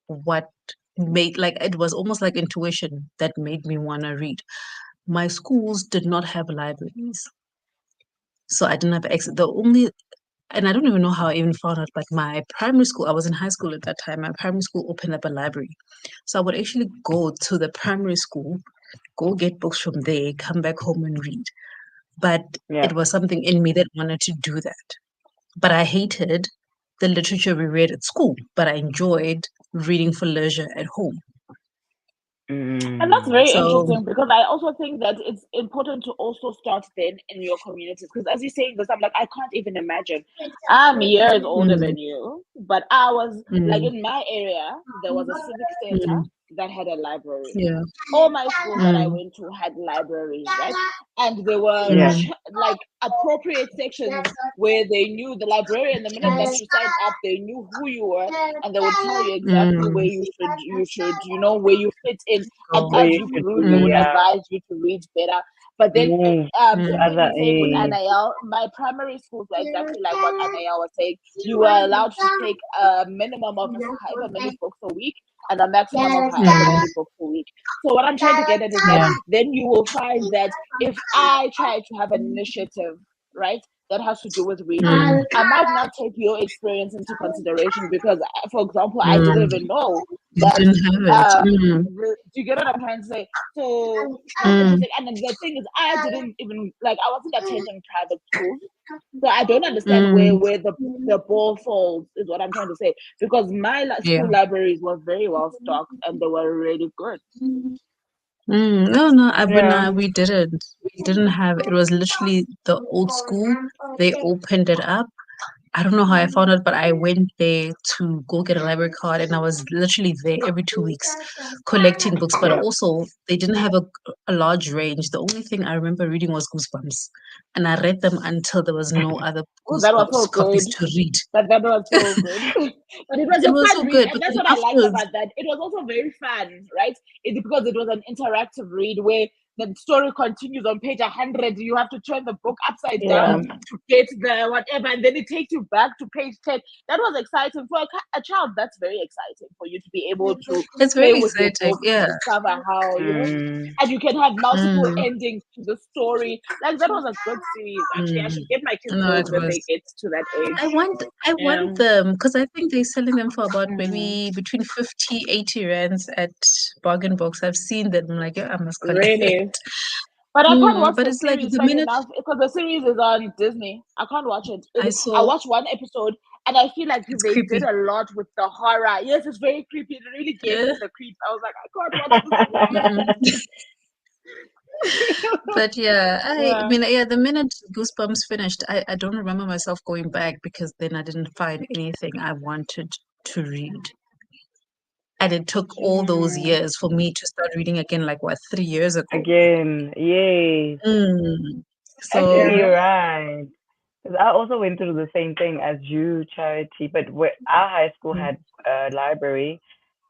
[SPEAKER 2] what made, like, it was almost like intuition that made me want to read. My schools did not have libraries, so I didn't have access. The only, and I don't even know how I even found out, like my primary school, I was in high school at that time. My primary school opened up a library. So I would actually go to the primary school, go get books from there, come back home and read. But
[SPEAKER 4] Yeah.
[SPEAKER 2] it was something in me that wanted to do that. But I hated the literature we read at school, but I enjoyed reading for leisure at home.
[SPEAKER 1] And that's very
[SPEAKER 2] So,
[SPEAKER 1] interesting, because I also think that it's important to also start then in your communities. Because as you're saying this, I'm like, I can't even imagine. I'm years older
[SPEAKER 2] mm,
[SPEAKER 1] than you, but I was like,
[SPEAKER 2] mm,
[SPEAKER 1] in my area, there was a civic center
[SPEAKER 2] mm,
[SPEAKER 1] that had a library.
[SPEAKER 2] yeah,
[SPEAKER 1] All my schools that I
[SPEAKER 2] mm,
[SPEAKER 1] went to had libraries, right? And there were
[SPEAKER 4] Yeah.
[SPEAKER 2] mm,
[SPEAKER 1] like appropriate sections where they knew the librarian, the minute that you signed up, they knew who you were, and they would tell you exactly where
[SPEAKER 2] mm,
[SPEAKER 1] you should, where you fit in. And
[SPEAKER 2] go,
[SPEAKER 4] Where
[SPEAKER 1] as
[SPEAKER 4] you
[SPEAKER 1] you
[SPEAKER 4] should
[SPEAKER 1] grew, they
[SPEAKER 4] be.
[SPEAKER 1] would
[SPEAKER 2] mm,
[SPEAKER 4] Yeah.
[SPEAKER 1] advise you to read better. But then,
[SPEAKER 4] Move to
[SPEAKER 2] mm,
[SPEAKER 4] other
[SPEAKER 1] typically, same with
[SPEAKER 4] age.
[SPEAKER 1] NIL, my primary schools were exactly like what NIL was saying. You were allowed to take a minimum of however many books a week and a maximum of however
[SPEAKER 2] mm,
[SPEAKER 1] many books a week. So what I'm trying to get at is that
[SPEAKER 2] yeah,
[SPEAKER 1] then you will find that if I try to have an initiative, right, that has to do with reading,
[SPEAKER 2] mm,
[SPEAKER 1] I might not take your experience into consideration, because, for example, I didn't
[SPEAKER 2] mm.
[SPEAKER 1] even know
[SPEAKER 2] You
[SPEAKER 1] that.
[SPEAKER 2] didn't have it.
[SPEAKER 1] Do you get what I'm trying to say? So it's
[SPEAKER 2] Mm,
[SPEAKER 1] interesting. And then the thing is, I didn't even like, I wasn't attending private schools. So I don't understand where
[SPEAKER 2] mm,
[SPEAKER 1] the ball falls, is what I'm trying to say. Because my
[SPEAKER 2] yeah.
[SPEAKER 1] school libraries were very well stocked and they were really good.
[SPEAKER 2] No, no,
[SPEAKER 4] Yeah.
[SPEAKER 2] we didn't. We didn't have. It was literally the old school. They opened it up. I don't know how I found out, but I went there to go get a library card, and I was literally there every 2 weeks collecting books. But
[SPEAKER 4] Yeah.
[SPEAKER 2] also, they didn't have a large range. The only thing I remember reading was Goosebumps, and I read them until there was no other
[SPEAKER 1] Oh, that was so
[SPEAKER 2] Goosebumps copies
[SPEAKER 1] good.
[SPEAKER 2] to read.
[SPEAKER 1] That was so good. But it was
[SPEAKER 2] It
[SPEAKER 1] a
[SPEAKER 2] was
[SPEAKER 1] fun
[SPEAKER 2] so
[SPEAKER 1] read,
[SPEAKER 2] good,
[SPEAKER 1] and
[SPEAKER 2] but
[SPEAKER 1] that's
[SPEAKER 2] then
[SPEAKER 1] what I liked
[SPEAKER 2] afterwards,
[SPEAKER 1] about that. It was also very fun, right? Because it was an interactive read where the story continues on page 100. You have to turn the book upside down to get the whatever, and then it takes you back to page 10. That was exciting for a child. That's very exciting for you to be able to
[SPEAKER 2] It's
[SPEAKER 1] play
[SPEAKER 2] very
[SPEAKER 1] with your
[SPEAKER 2] exciting.
[SPEAKER 1] book,
[SPEAKER 2] Yeah.
[SPEAKER 1] discover how and you can have multiple endings to the story. Like that was a good series. Actually, I should get my kids
[SPEAKER 2] No,
[SPEAKER 1] those
[SPEAKER 2] it
[SPEAKER 1] when
[SPEAKER 2] was.
[SPEAKER 1] they get to that age.
[SPEAKER 2] I want them because I think they're selling them for about maybe between 50, 80 rands at bargain box. I've seen them. I'm like, yeah, I must collect.
[SPEAKER 1] Really? But I can't watch
[SPEAKER 2] But
[SPEAKER 1] the
[SPEAKER 2] it's like
[SPEAKER 1] series,
[SPEAKER 2] the
[SPEAKER 1] funny
[SPEAKER 2] minute
[SPEAKER 1] enough, because the series is on Disney. I can't watch it.
[SPEAKER 2] I
[SPEAKER 1] I
[SPEAKER 2] saw
[SPEAKER 1] watched one episode and I feel like
[SPEAKER 2] it's
[SPEAKER 1] they did
[SPEAKER 2] creepy.
[SPEAKER 1] a lot with the horror. Yes, it's very creepy. It really gave
[SPEAKER 2] Yeah.
[SPEAKER 1] me the creeps. I was like, I can't watch this anymore.
[SPEAKER 2] But yeah, I
[SPEAKER 1] Yeah.
[SPEAKER 2] mean, yeah, the minute Goosebumps finished, I don't remember myself going back because then I didn't find anything I wanted to read. And it took all those years for me to start reading again, like what, 3 years ago.
[SPEAKER 4] Again, yay.
[SPEAKER 2] So
[SPEAKER 4] Actually, you're right. 'Cause I also went through the same thing as you, Charity, but our high school had a library,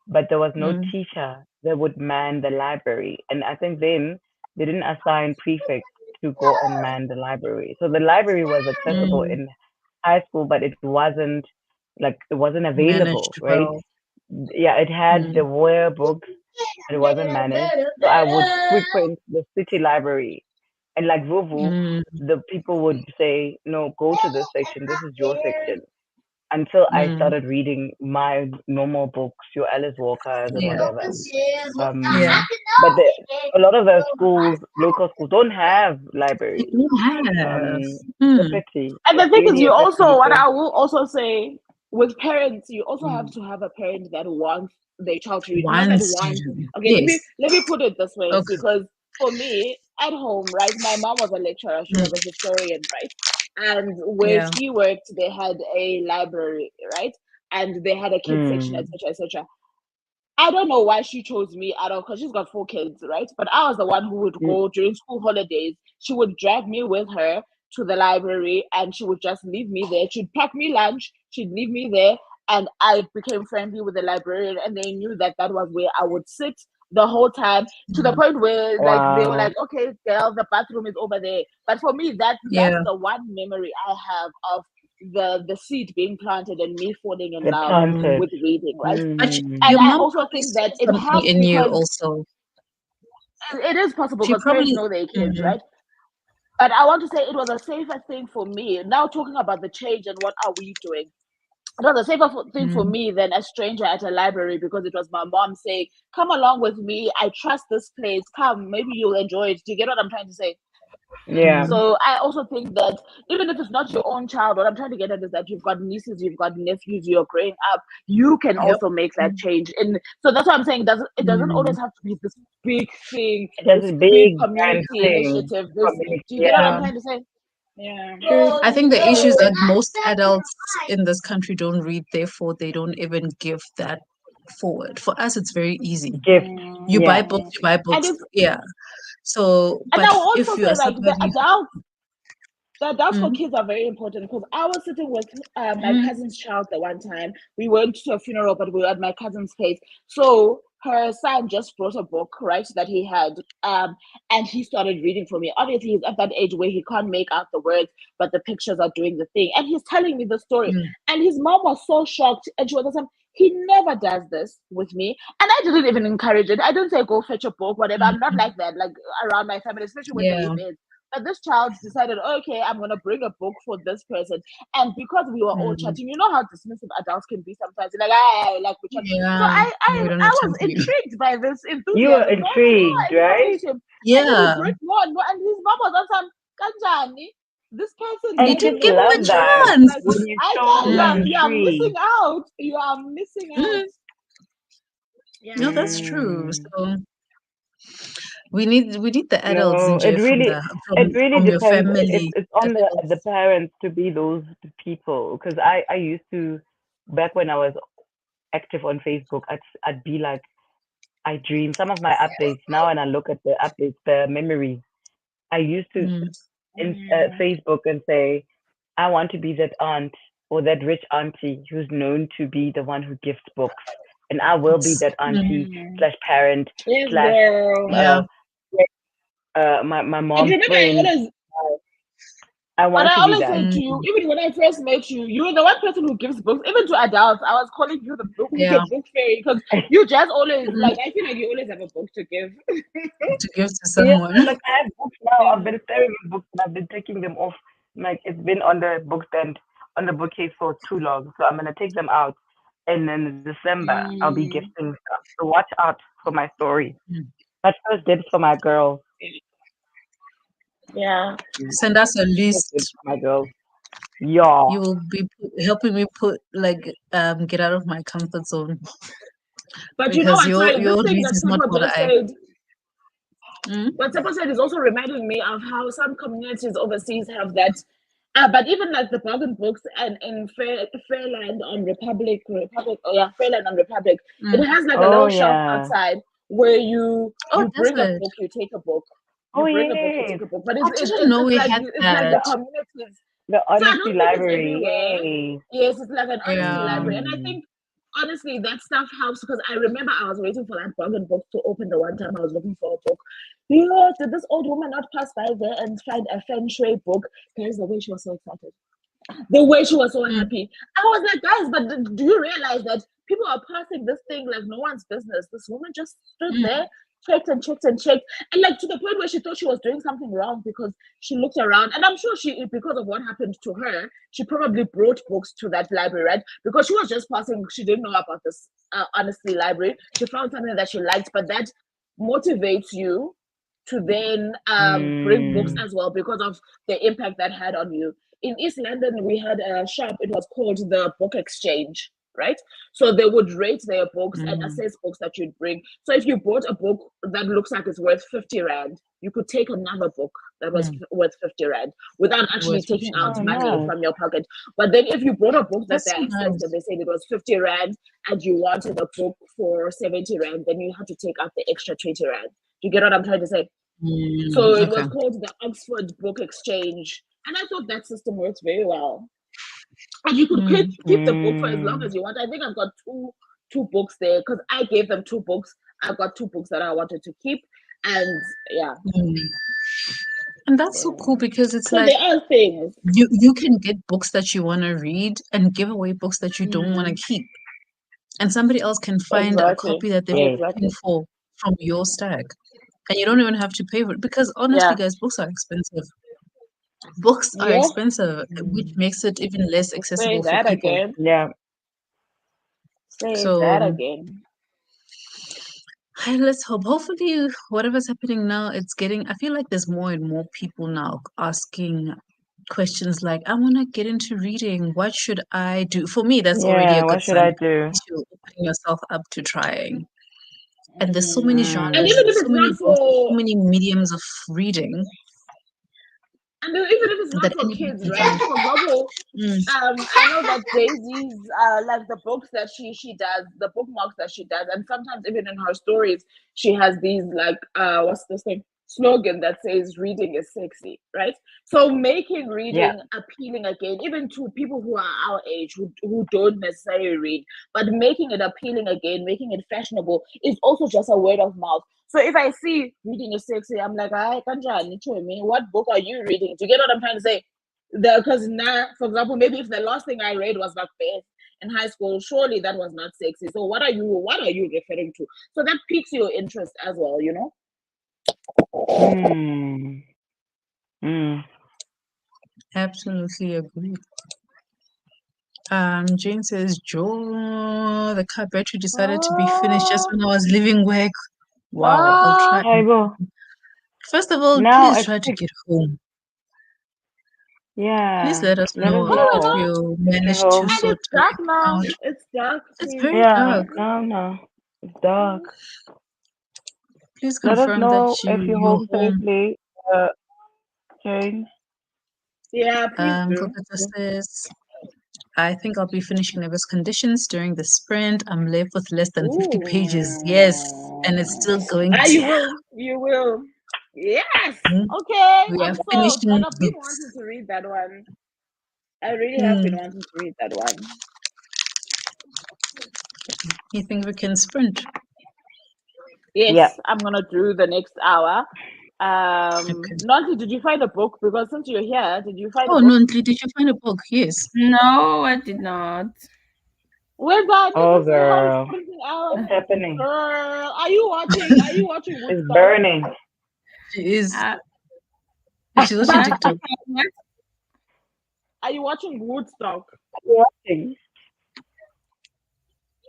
[SPEAKER 4] but there was no teacher that would man the library. And I think then they didn't assign prefects to go and man the library. So the library was accessible in high school, but it wasn't available,
[SPEAKER 2] managed
[SPEAKER 4] right?
[SPEAKER 2] well.
[SPEAKER 4] Yeah, it had the rare books, but it wasn't managed. So I would frequent the city library. And like Vuvu, the people would say, no, go to this section. This is your section. Until I started reading my normal books, your Alice Walkers and
[SPEAKER 2] Yeah.
[SPEAKER 4] whatever.
[SPEAKER 2] Yeah.
[SPEAKER 4] But a lot of the schools, local schools, don't have libraries.
[SPEAKER 2] You have.
[SPEAKER 4] It's a pity.
[SPEAKER 1] And the
[SPEAKER 4] It's
[SPEAKER 1] thing is,
[SPEAKER 4] really
[SPEAKER 1] you
[SPEAKER 4] a pity
[SPEAKER 1] also, what
[SPEAKER 4] because
[SPEAKER 1] I will also say with parents, you also have to have a parent that wants their child to read. Not that
[SPEAKER 2] Wants
[SPEAKER 1] wants.
[SPEAKER 2] to.
[SPEAKER 1] Okay,
[SPEAKER 2] Yes.
[SPEAKER 1] let me put it this way,
[SPEAKER 2] Okay.
[SPEAKER 1] because for me at home, right, my mom was a lecturer. She was a historian, right, and where
[SPEAKER 2] Yeah.
[SPEAKER 1] she worked, they had a library, right, and they had a kids section, etc., etc. I don't know why she chose me out of, because she's got 4 kids, right? But I was the one who would go during school holidays. She would drag me with her to the library and she would just leave me there. She'd pack me lunch, she'd leave me there, and I became friendly with the librarian, and they knew that that was where I would sit the whole time, to the point where like they were
[SPEAKER 4] wow.
[SPEAKER 1] like, okay, girl, the bathroom is over there. But for me, that's
[SPEAKER 2] Yeah.
[SPEAKER 1] the one memory I have of the seed being planted and me falling in
[SPEAKER 4] They
[SPEAKER 1] love
[SPEAKER 4] planted.
[SPEAKER 1] with reading, right?
[SPEAKER 2] But
[SPEAKER 1] And
[SPEAKER 2] your
[SPEAKER 1] I
[SPEAKER 2] mom
[SPEAKER 1] also
[SPEAKER 2] probably
[SPEAKER 1] think
[SPEAKER 2] saw
[SPEAKER 1] that it
[SPEAKER 2] something
[SPEAKER 1] helps
[SPEAKER 2] in you
[SPEAKER 1] because
[SPEAKER 2] also.
[SPEAKER 1] it is possible
[SPEAKER 2] She
[SPEAKER 1] because parents
[SPEAKER 2] probably
[SPEAKER 1] know their kids, right? But I want to say it was a safer thing for me. Now talking about the change and what are we doing, it was a safer thing for me than a stranger at a library, because it was my mom saying, come along with me, I trust this place, come, maybe you'll enjoy it. Do you get what I'm trying to say?
[SPEAKER 4] Yeah.
[SPEAKER 1] So I also think that even if it's not your own child, what I'm trying to get at is that you've got nieces, you've got nephews, you're growing up, you can
[SPEAKER 2] Yep.
[SPEAKER 1] also make that change. And so that's what I'm saying. It doesn't always have to be this big thing,
[SPEAKER 4] That's
[SPEAKER 1] this
[SPEAKER 4] a
[SPEAKER 1] big
[SPEAKER 4] big grand
[SPEAKER 1] community
[SPEAKER 4] thing.
[SPEAKER 1] initiative.
[SPEAKER 4] Community.
[SPEAKER 1] Do you get what I'm
[SPEAKER 4] Yeah.
[SPEAKER 1] trying to say? Yeah.
[SPEAKER 2] I think the issue is that most adults in this country don't read, therefore they don't even give that forward. For us, it's very easy.
[SPEAKER 4] Gift.
[SPEAKER 2] You
[SPEAKER 4] Yeah.
[SPEAKER 2] buy books. Yeah. So,
[SPEAKER 1] And
[SPEAKER 2] but
[SPEAKER 1] I will
[SPEAKER 2] if
[SPEAKER 1] also
[SPEAKER 2] you
[SPEAKER 1] say,
[SPEAKER 2] are
[SPEAKER 1] like,
[SPEAKER 2] somebody,
[SPEAKER 1] the adults for kids are very important, because I was sitting with my cousin's child the one time. We went to a funeral, but we were at my cousin's place. So her son just brought a book, right, that he had, and he started reading for me. Obviously, he's at that age where he can't make out the words, but the pictures are doing the thing. And he's telling me the story. And his mom was so shocked, and she was like, he never does this with me. And I didn't even encourage it. I didn't say, go fetch a book, whatever. I'm not like that, like around my family, especially when they're
[SPEAKER 2] yeah,
[SPEAKER 1] in bed. But this child decided, okay, I'm gonna bring a book for this person, and because we were all chatting, you know how dismissive adults can be sometimes. Like, I like we chat. So
[SPEAKER 2] yeah, we don't
[SPEAKER 1] I
[SPEAKER 2] have
[SPEAKER 1] was
[SPEAKER 2] time for you.
[SPEAKER 1] intrigued by this
[SPEAKER 4] You were
[SPEAKER 1] enthusiasm. So I was like, oh,
[SPEAKER 4] intrigued,
[SPEAKER 1] I
[SPEAKER 4] right?
[SPEAKER 1] encourage him, and then he
[SPEAKER 2] Yeah,
[SPEAKER 1] bring more and more. And his mom was on some kanjani. This person
[SPEAKER 2] you
[SPEAKER 4] And
[SPEAKER 1] doesn't
[SPEAKER 2] didn't
[SPEAKER 4] kids
[SPEAKER 1] know
[SPEAKER 2] give him
[SPEAKER 1] what
[SPEAKER 2] a
[SPEAKER 1] to
[SPEAKER 4] love that
[SPEAKER 1] say.
[SPEAKER 2] chance.
[SPEAKER 1] Like,
[SPEAKER 4] when you
[SPEAKER 1] I
[SPEAKER 4] show
[SPEAKER 1] can't.
[SPEAKER 4] them
[SPEAKER 1] You are missing
[SPEAKER 4] intrigue.
[SPEAKER 1] out. You are missing out.
[SPEAKER 2] No,
[SPEAKER 1] Yeah.
[SPEAKER 2] that's true.
[SPEAKER 4] Mm.
[SPEAKER 2] So we need the adults
[SPEAKER 4] No,
[SPEAKER 2] in jail
[SPEAKER 4] it really
[SPEAKER 2] from your
[SPEAKER 4] depends.
[SPEAKER 2] family.
[SPEAKER 4] It's on the
[SPEAKER 2] Adults.
[SPEAKER 4] parents to be those people. Because I used to, back when I was active on Facebook, I'd be like, I dream some of my updates now, and I look at the updates, the memories. I used to in Facebook and say, I want to be that aunt or that rich auntie who's known to be the one who gifts books, and I will be that auntie slash parent
[SPEAKER 1] Yes,
[SPEAKER 4] slash
[SPEAKER 1] girl.
[SPEAKER 2] Yeah,
[SPEAKER 4] uh, my
[SPEAKER 1] I
[SPEAKER 4] mom's
[SPEAKER 1] remember
[SPEAKER 4] friend. I
[SPEAKER 1] but
[SPEAKER 4] want
[SPEAKER 1] I
[SPEAKER 4] to be
[SPEAKER 1] always
[SPEAKER 4] that.
[SPEAKER 1] said to you, even when I first met you, you were the one person who gives books, even to adults. I was calling you the book fairy because you just always like. I feel like you always have a book to give.
[SPEAKER 2] to give to
[SPEAKER 4] Yeah,
[SPEAKER 2] someone.
[SPEAKER 4] like I have books now. I've
[SPEAKER 1] Yeah.
[SPEAKER 4] been staring at books and I've been taking them off. Like it's been on the bookstand, on the bookcase for too long. So I'm gonna take them out, and then in December I'll be
[SPEAKER 1] Mm,
[SPEAKER 4] gifting stuff. So watch out for my story.
[SPEAKER 2] Mm.
[SPEAKER 4] But first dibs for my girls.
[SPEAKER 1] yeah.
[SPEAKER 2] Send us a
[SPEAKER 4] First dibs
[SPEAKER 2] list.
[SPEAKER 4] for my girls. Yeah.
[SPEAKER 2] You will be helping me get out of my comfort zone
[SPEAKER 1] But you know
[SPEAKER 2] because
[SPEAKER 1] what? Sorry, this
[SPEAKER 2] your
[SPEAKER 1] thing
[SPEAKER 2] reads
[SPEAKER 1] that
[SPEAKER 2] is not
[SPEAKER 1] Sepo
[SPEAKER 2] what
[SPEAKER 1] just
[SPEAKER 2] I.
[SPEAKER 1] said.
[SPEAKER 2] Mm?
[SPEAKER 1] What Sepo said is also reminding me of how some communities overseas have that. But even like the bargain books and in Fairland on Fairland on Republic, it
[SPEAKER 2] Mm.
[SPEAKER 1] has like a
[SPEAKER 4] Oh
[SPEAKER 1] little shelf
[SPEAKER 4] yeah.
[SPEAKER 1] outside where you
[SPEAKER 2] Oh, does
[SPEAKER 1] bring a
[SPEAKER 2] it?
[SPEAKER 1] book, you take a book,
[SPEAKER 4] Oh
[SPEAKER 1] you bring a book, you
[SPEAKER 4] yes.
[SPEAKER 1] take a book. But
[SPEAKER 2] I didn't know we had
[SPEAKER 1] it's like
[SPEAKER 2] that.
[SPEAKER 1] the communities.
[SPEAKER 4] The
[SPEAKER 1] So I
[SPEAKER 4] honesty
[SPEAKER 1] don't think it's
[SPEAKER 4] library.
[SPEAKER 1] everywhere.
[SPEAKER 4] Yay.
[SPEAKER 1] Yes, it's like an honesty
[SPEAKER 2] Yeah.
[SPEAKER 1] library, and I think honestly that stuff helps because I remember I was waiting for that bargain book to open the one time I was looking for a book. Yeah, did this old woman not pass by there and find a feng shui book? Guys, the way she was so excited, the way she was so
[SPEAKER 2] Mm.
[SPEAKER 1] happy. I was like, guys, but do you realize that people are passing this thing like no one's business? This woman just stood
[SPEAKER 2] Mm.
[SPEAKER 1] there, checked and checked and checked, and like to the point where she thought she was doing something wrong because she looked around, and I'm sure because of what happened to her, she probably brought books to that library, right? Because she was just passing, she didn't know about this honesty library. She found something that she liked, but that motivates you to then bring books
[SPEAKER 4] Mm.
[SPEAKER 1] as well because of the impact that had on you. In East London, we had a shop, it was called the Book Exchange, right? So they would rate their books and assess books that you'd bring. So if you bought a book that looks like it's worth 50 Rand, you could take another book that was worth 50 Rand without actually
[SPEAKER 2] Worth
[SPEAKER 1] taking
[SPEAKER 2] 50
[SPEAKER 1] out
[SPEAKER 4] Oh
[SPEAKER 2] rand.
[SPEAKER 1] money
[SPEAKER 4] nice.
[SPEAKER 1] from your pocket. But then if you bought a book that
[SPEAKER 2] That's
[SPEAKER 1] they
[SPEAKER 2] so
[SPEAKER 1] assessed and
[SPEAKER 2] nice.
[SPEAKER 1] they said it was 50 Rand and you wanted a book for 70 Rand, then you had to take out the extra 20 Rand. Do you get what I'm trying to say? So it
[SPEAKER 2] Okay.
[SPEAKER 1] was called the Oxford Book Exchange. And I thought that system works very well. And you could keep the book for as long
[SPEAKER 4] Mm.
[SPEAKER 1] as you want. I think I've got two books there because I gave them 2 books. I've got 2 books that I wanted to keep. And yeah.
[SPEAKER 2] And that's so cool because it's
[SPEAKER 1] So
[SPEAKER 2] like
[SPEAKER 1] there are things.
[SPEAKER 2] you can get books that you want to read and give away books that you don't want to keep. And somebody else can find a
[SPEAKER 1] Exactly.
[SPEAKER 2] copy that they've been
[SPEAKER 4] Yes.
[SPEAKER 2] looking
[SPEAKER 1] Exactly.
[SPEAKER 2] for from your stack. And you don't even have to pay for it because honestly,
[SPEAKER 1] Yeah.
[SPEAKER 2] guys, books are expensive. Books are
[SPEAKER 1] Yeah.
[SPEAKER 2] expensive, which makes it even less
[SPEAKER 1] Say
[SPEAKER 2] accessible for
[SPEAKER 1] that
[SPEAKER 2] people.
[SPEAKER 1] again.
[SPEAKER 4] Yeah.
[SPEAKER 1] Say that
[SPEAKER 2] So
[SPEAKER 1] again.
[SPEAKER 2] let's hope. Hopefully, whatever's happening now, it's getting. I feel like there's more and more people now asking questions like, "I want to get into reading. What should I do?" For me, that's already
[SPEAKER 4] Yeah.
[SPEAKER 2] a
[SPEAKER 4] What
[SPEAKER 2] good
[SPEAKER 4] should
[SPEAKER 2] sign
[SPEAKER 4] I
[SPEAKER 2] because it
[SPEAKER 4] do?
[SPEAKER 2] means you're opening yourself up to trying. And there's so many
[SPEAKER 1] And
[SPEAKER 2] genres,
[SPEAKER 4] Mm.
[SPEAKER 1] even if
[SPEAKER 2] so
[SPEAKER 1] it's
[SPEAKER 2] many
[SPEAKER 1] not
[SPEAKER 2] books, so
[SPEAKER 1] for
[SPEAKER 2] many mediums of reading
[SPEAKER 1] and even if it's not
[SPEAKER 2] that
[SPEAKER 1] for
[SPEAKER 2] anybody
[SPEAKER 1] kids,
[SPEAKER 2] can
[SPEAKER 1] right?
[SPEAKER 2] find.
[SPEAKER 1] For example,
[SPEAKER 2] Mm,
[SPEAKER 1] I know that Daisy's like the books that she does, the bookmarks that she does, and sometimes even in her stories, she has these like what's this thing slogan that says reading is sexy, right? So making
[SPEAKER 4] Yeah.
[SPEAKER 1] reading appealing again, even to people who are our age who don't necessarily read, but making it appealing again, making it fashionable is also just a word of mouth. So if I see reading is sexy, I'm like, I can't me. What book are you reading? Do you get what I'm trying to say? Because now, for example, maybe if the last thing I read was Macbeth in high school, surely that was not sexy. So what are you referring to? So that piques your interest as well, you know?
[SPEAKER 4] Mm. Mm.
[SPEAKER 2] absolutely agree. Jane says, Joe, the car battery decided to be finished just
[SPEAKER 1] Oh,
[SPEAKER 2] when I was leaving work. Wow, I'll try.
[SPEAKER 1] what?
[SPEAKER 4] Terrible.
[SPEAKER 2] First of all,
[SPEAKER 4] Now
[SPEAKER 2] please
[SPEAKER 4] at
[SPEAKER 2] try to
[SPEAKER 4] 6.
[SPEAKER 2] get home. Please
[SPEAKER 4] Yeah.
[SPEAKER 2] let us
[SPEAKER 4] Let us
[SPEAKER 2] know
[SPEAKER 1] Oh
[SPEAKER 2] if
[SPEAKER 1] my
[SPEAKER 4] know
[SPEAKER 1] god.
[SPEAKER 2] you
[SPEAKER 4] if you're
[SPEAKER 2] managed to
[SPEAKER 4] home.
[SPEAKER 1] And
[SPEAKER 2] sort
[SPEAKER 1] it's dark
[SPEAKER 2] everything
[SPEAKER 1] now.
[SPEAKER 2] out.
[SPEAKER 1] It's dark,
[SPEAKER 2] It's
[SPEAKER 1] please.
[SPEAKER 2] very
[SPEAKER 4] Yeah.
[SPEAKER 2] dark.
[SPEAKER 1] Mhm.
[SPEAKER 4] No, no. It's dark.
[SPEAKER 1] Mhm.
[SPEAKER 2] Please
[SPEAKER 4] Let us
[SPEAKER 2] confirm that
[SPEAKER 4] know if you're
[SPEAKER 2] you're
[SPEAKER 4] home
[SPEAKER 2] home.
[SPEAKER 4] safely. Jane.
[SPEAKER 1] Yeah, please do.
[SPEAKER 2] Coquetta says, I think I'll be finishing Nervous Conditions during the sprint. I'm left with less than 50 pages. Yes, and it's
[SPEAKER 1] Ooh.
[SPEAKER 2] still going
[SPEAKER 1] You
[SPEAKER 2] down.
[SPEAKER 1] will. You will. Yes. Okay.
[SPEAKER 2] We are
[SPEAKER 1] I'm sold. And
[SPEAKER 2] finishing
[SPEAKER 1] I've been wanting
[SPEAKER 2] books.
[SPEAKER 1] to read that one. I really have been
[SPEAKER 2] Mm,
[SPEAKER 1] wanting to read that one.
[SPEAKER 2] you think we can sprint?
[SPEAKER 4] Yeah.
[SPEAKER 1] Yes, I'm gonna do the next hour.
[SPEAKER 2] Okay.
[SPEAKER 1] Nonhly, did you find a book? Because since you're here, did you find a
[SPEAKER 2] Oh,
[SPEAKER 1] book?
[SPEAKER 2] Nonhly, did you find a book? Yes.
[SPEAKER 3] No, I did not.
[SPEAKER 1] Where's that? Let
[SPEAKER 4] Oh,
[SPEAKER 1] me see how it's
[SPEAKER 4] girl.
[SPEAKER 1] printing out.
[SPEAKER 4] What's happening?
[SPEAKER 1] Girl, are you watching? Are you watching
[SPEAKER 4] It's
[SPEAKER 1] Woodstock?
[SPEAKER 4] burning.
[SPEAKER 2] She is.
[SPEAKER 3] Uh,
[SPEAKER 2] She's watching
[SPEAKER 3] not
[SPEAKER 2] TikTok.
[SPEAKER 3] what?
[SPEAKER 1] Are you watching Woodstock?
[SPEAKER 4] What are you watching?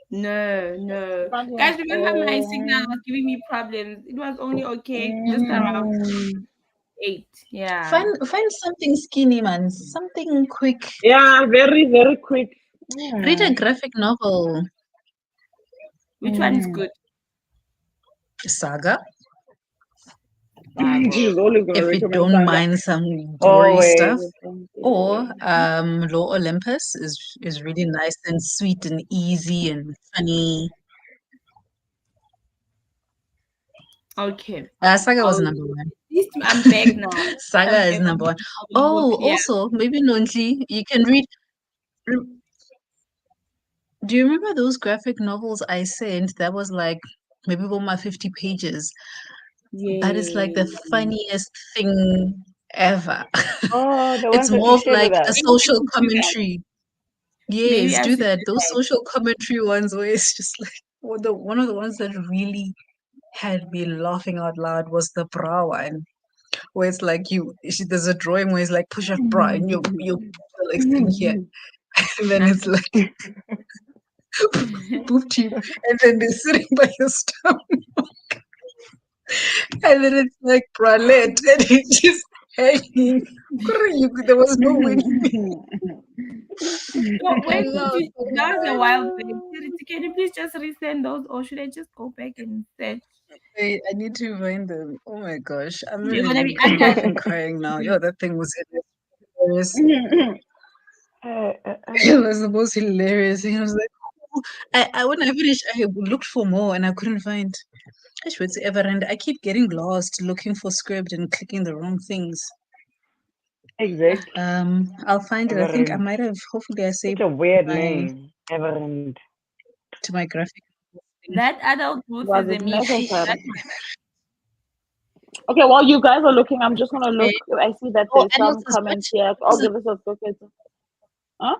[SPEAKER 3] No.
[SPEAKER 1] Can't hear.
[SPEAKER 3] Guys, remember my signal was giving me problems. It was only okay just around
[SPEAKER 1] Mm.
[SPEAKER 3] 8. Yeah.
[SPEAKER 2] Find something skinny, man. Something quick.
[SPEAKER 1] Yeah, very, very quick.
[SPEAKER 2] Read a graphic novel.
[SPEAKER 3] Which one is good?
[SPEAKER 2] Saga.
[SPEAKER 1] She's only gonna
[SPEAKER 2] If you
[SPEAKER 1] recommend
[SPEAKER 2] don't
[SPEAKER 1] Saga.
[SPEAKER 2] mind some gory
[SPEAKER 4] Always.
[SPEAKER 2] stuff. Or Law Olympus is really nice and sweet and easy and funny.
[SPEAKER 3] Okay.
[SPEAKER 2] Saga was
[SPEAKER 3] I'll,
[SPEAKER 2] number one.
[SPEAKER 3] at least I'm back now.
[SPEAKER 2] Saga
[SPEAKER 3] I'm
[SPEAKER 2] is
[SPEAKER 3] back
[SPEAKER 2] number one.
[SPEAKER 3] on the book.
[SPEAKER 2] Oh,
[SPEAKER 3] Yeah.
[SPEAKER 2] also, maybe Nonhly, you can read. Do you remember those graphic novels I sent? That was like maybe about my 50 pages. That is like the
[SPEAKER 3] Yay.
[SPEAKER 2] funniest thing ever.
[SPEAKER 4] Oh, the
[SPEAKER 2] It's
[SPEAKER 4] ones that you
[SPEAKER 2] more of
[SPEAKER 4] shared with
[SPEAKER 2] like a
[SPEAKER 4] us.
[SPEAKER 3] Maybe I
[SPEAKER 2] social
[SPEAKER 3] should do that.
[SPEAKER 2] commentary.
[SPEAKER 3] Maybe
[SPEAKER 2] Yes,
[SPEAKER 3] I
[SPEAKER 2] do
[SPEAKER 3] should
[SPEAKER 2] that.
[SPEAKER 3] do
[SPEAKER 2] Those
[SPEAKER 3] that.
[SPEAKER 2] social commentary ones where it's just like one of the ones that really had me laughing out loud was the bra one, where it's like there's a drawing where it's like push up bra and you like sitting here, and then it's like boob tube, and then they're sitting by your stomach, and then it's like bralette, and it's just hanging. There was no winning.
[SPEAKER 3] So
[SPEAKER 2] I
[SPEAKER 3] wait,
[SPEAKER 2] love
[SPEAKER 3] that was a while back. Can you please just resend those, or should I just go back and search?
[SPEAKER 2] I need to find them. Oh my gosh, I'm
[SPEAKER 3] You're gonna be
[SPEAKER 2] I'm
[SPEAKER 3] under.
[SPEAKER 2] laughing, crying now. Yo, that thing was hilarious.
[SPEAKER 4] Uh,
[SPEAKER 2] It was the most hilarious thing. I was like, "Oh." I when I finished, I looked for more and I couldn't find. I should say ever, and I keep getting lost looking for script and clicking the wrong things.
[SPEAKER 4] Exactly.
[SPEAKER 2] I'll find it. I think I
[SPEAKER 4] Everend.
[SPEAKER 2] might have. Hopefully, I
[SPEAKER 4] Such
[SPEAKER 2] saved
[SPEAKER 4] a weird
[SPEAKER 2] my
[SPEAKER 4] name. Everend.
[SPEAKER 2] to my graphic thing.
[SPEAKER 3] That adult Ruth
[SPEAKER 1] Was
[SPEAKER 3] is
[SPEAKER 1] it
[SPEAKER 3] a meme.
[SPEAKER 1] necessary? Okay, while you guys are looking, I'm just gonna look.
[SPEAKER 2] Okay.
[SPEAKER 1] I see that
[SPEAKER 2] Oh,
[SPEAKER 1] there's
[SPEAKER 2] adults
[SPEAKER 1] some
[SPEAKER 2] is what?
[SPEAKER 1] comments here.
[SPEAKER 2] What
[SPEAKER 1] Oh,
[SPEAKER 2] is it?
[SPEAKER 1] give us a second. Huh?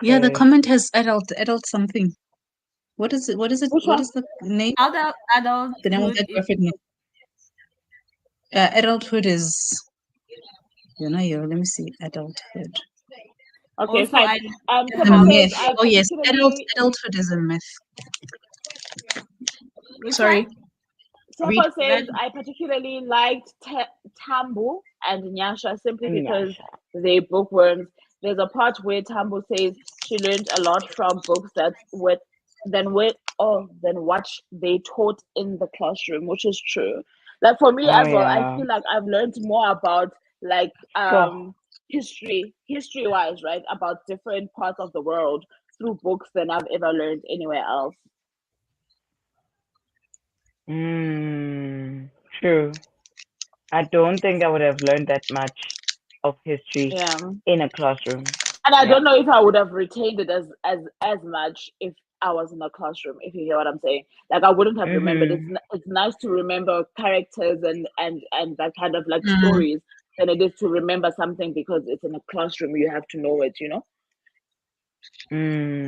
[SPEAKER 2] Yeah, the
[SPEAKER 4] Okay.
[SPEAKER 2] comment has adult something. What is it? What is it?
[SPEAKER 1] Which
[SPEAKER 2] What
[SPEAKER 1] one?
[SPEAKER 2] is the name? The name of
[SPEAKER 3] Adulthood
[SPEAKER 2] that
[SPEAKER 3] is
[SPEAKER 2] graphic novel? Adulthood is. Let me see. Adulthood.
[SPEAKER 1] Okay,
[SPEAKER 3] also
[SPEAKER 1] fine.
[SPEAKER 3] I
[SPEAKER 2] The
[SPEAKER 1] Someone
[SPEAKER 3] how
[SPEAKER 1] says
[SPEAKER 2] myth.
[SPEAKER 1] I
[SPEAKER 2] Oh yes,
[SPEAKER 1] particularly.
[SPEAKER 2] adulthood is a myth.
[SPEAKER 3] which one?
[SPEAKER 2] Sorry, read.
[SPEAKER 1] Someone
[SPEAKER 3] That
[SPEAKER 1] says I particularly liked Tambu and Nyasha simply
[SPEAKER 4] And
[SPEAKER 1] because
[SPEAKER 4] Yasha.
[SPEAKER 1] they bookworms. There's a part where Tambu says she learned a lot from books than what they taught in the classroom, which is true. Like for me
[SPEAKER 4] Oh,
[SPEAKER 1] as well, I
[SPEAKER 4] yeah.
[SPEAKER 1] feel like I've learned more about like
[SPEAKER 4] So,
[SPEAKER 1] history wise, right? About different parts of the world through books than I've ever learned anywhere else.
[SPEAKER 4] true. I don't think I would have learned that much of history
[SPEAKER 1] Yeah.
[SPEAKER 4] in a classroom.
[SPEAKER 1] And I
[SPEAKER 4] Yeah.
[SPEAKER 1] don't know if I would have retained it as much if I was in a classroom. If you hear what I'm saying, like I wouldn't have remembered.
[SPEAKER 4] Mm-hmm.
[SPEAKER 1] It's nice to remember characters and that kind of like
[SPEAKER 2] Mm,
[SPEAKER 1] stories than it is to remember something because it's in a classroom. You have to know it.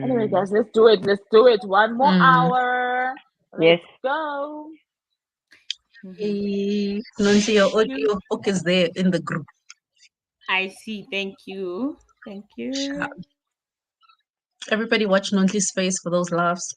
[SPEAKER 1] Anyway,
[SPEAKER 4] Mm.
[SPEAKER 1] guys, let's do it. Let's do it. One more
[SPEAKER 2] mm.
[SPEAKER 1] hour.
[SPEAKER 4] Yes.
[SPEAKER 1] Let's go.
[SPEAKER 2] Nancy,
[SPEAKER 3] you.
[SPEAKER 2] your book is there in the group.
[SPEAKER 3] I see. Thank you. Thank you.
[SPEAKER 2] Everybody watch Nonhly's face for those laughs.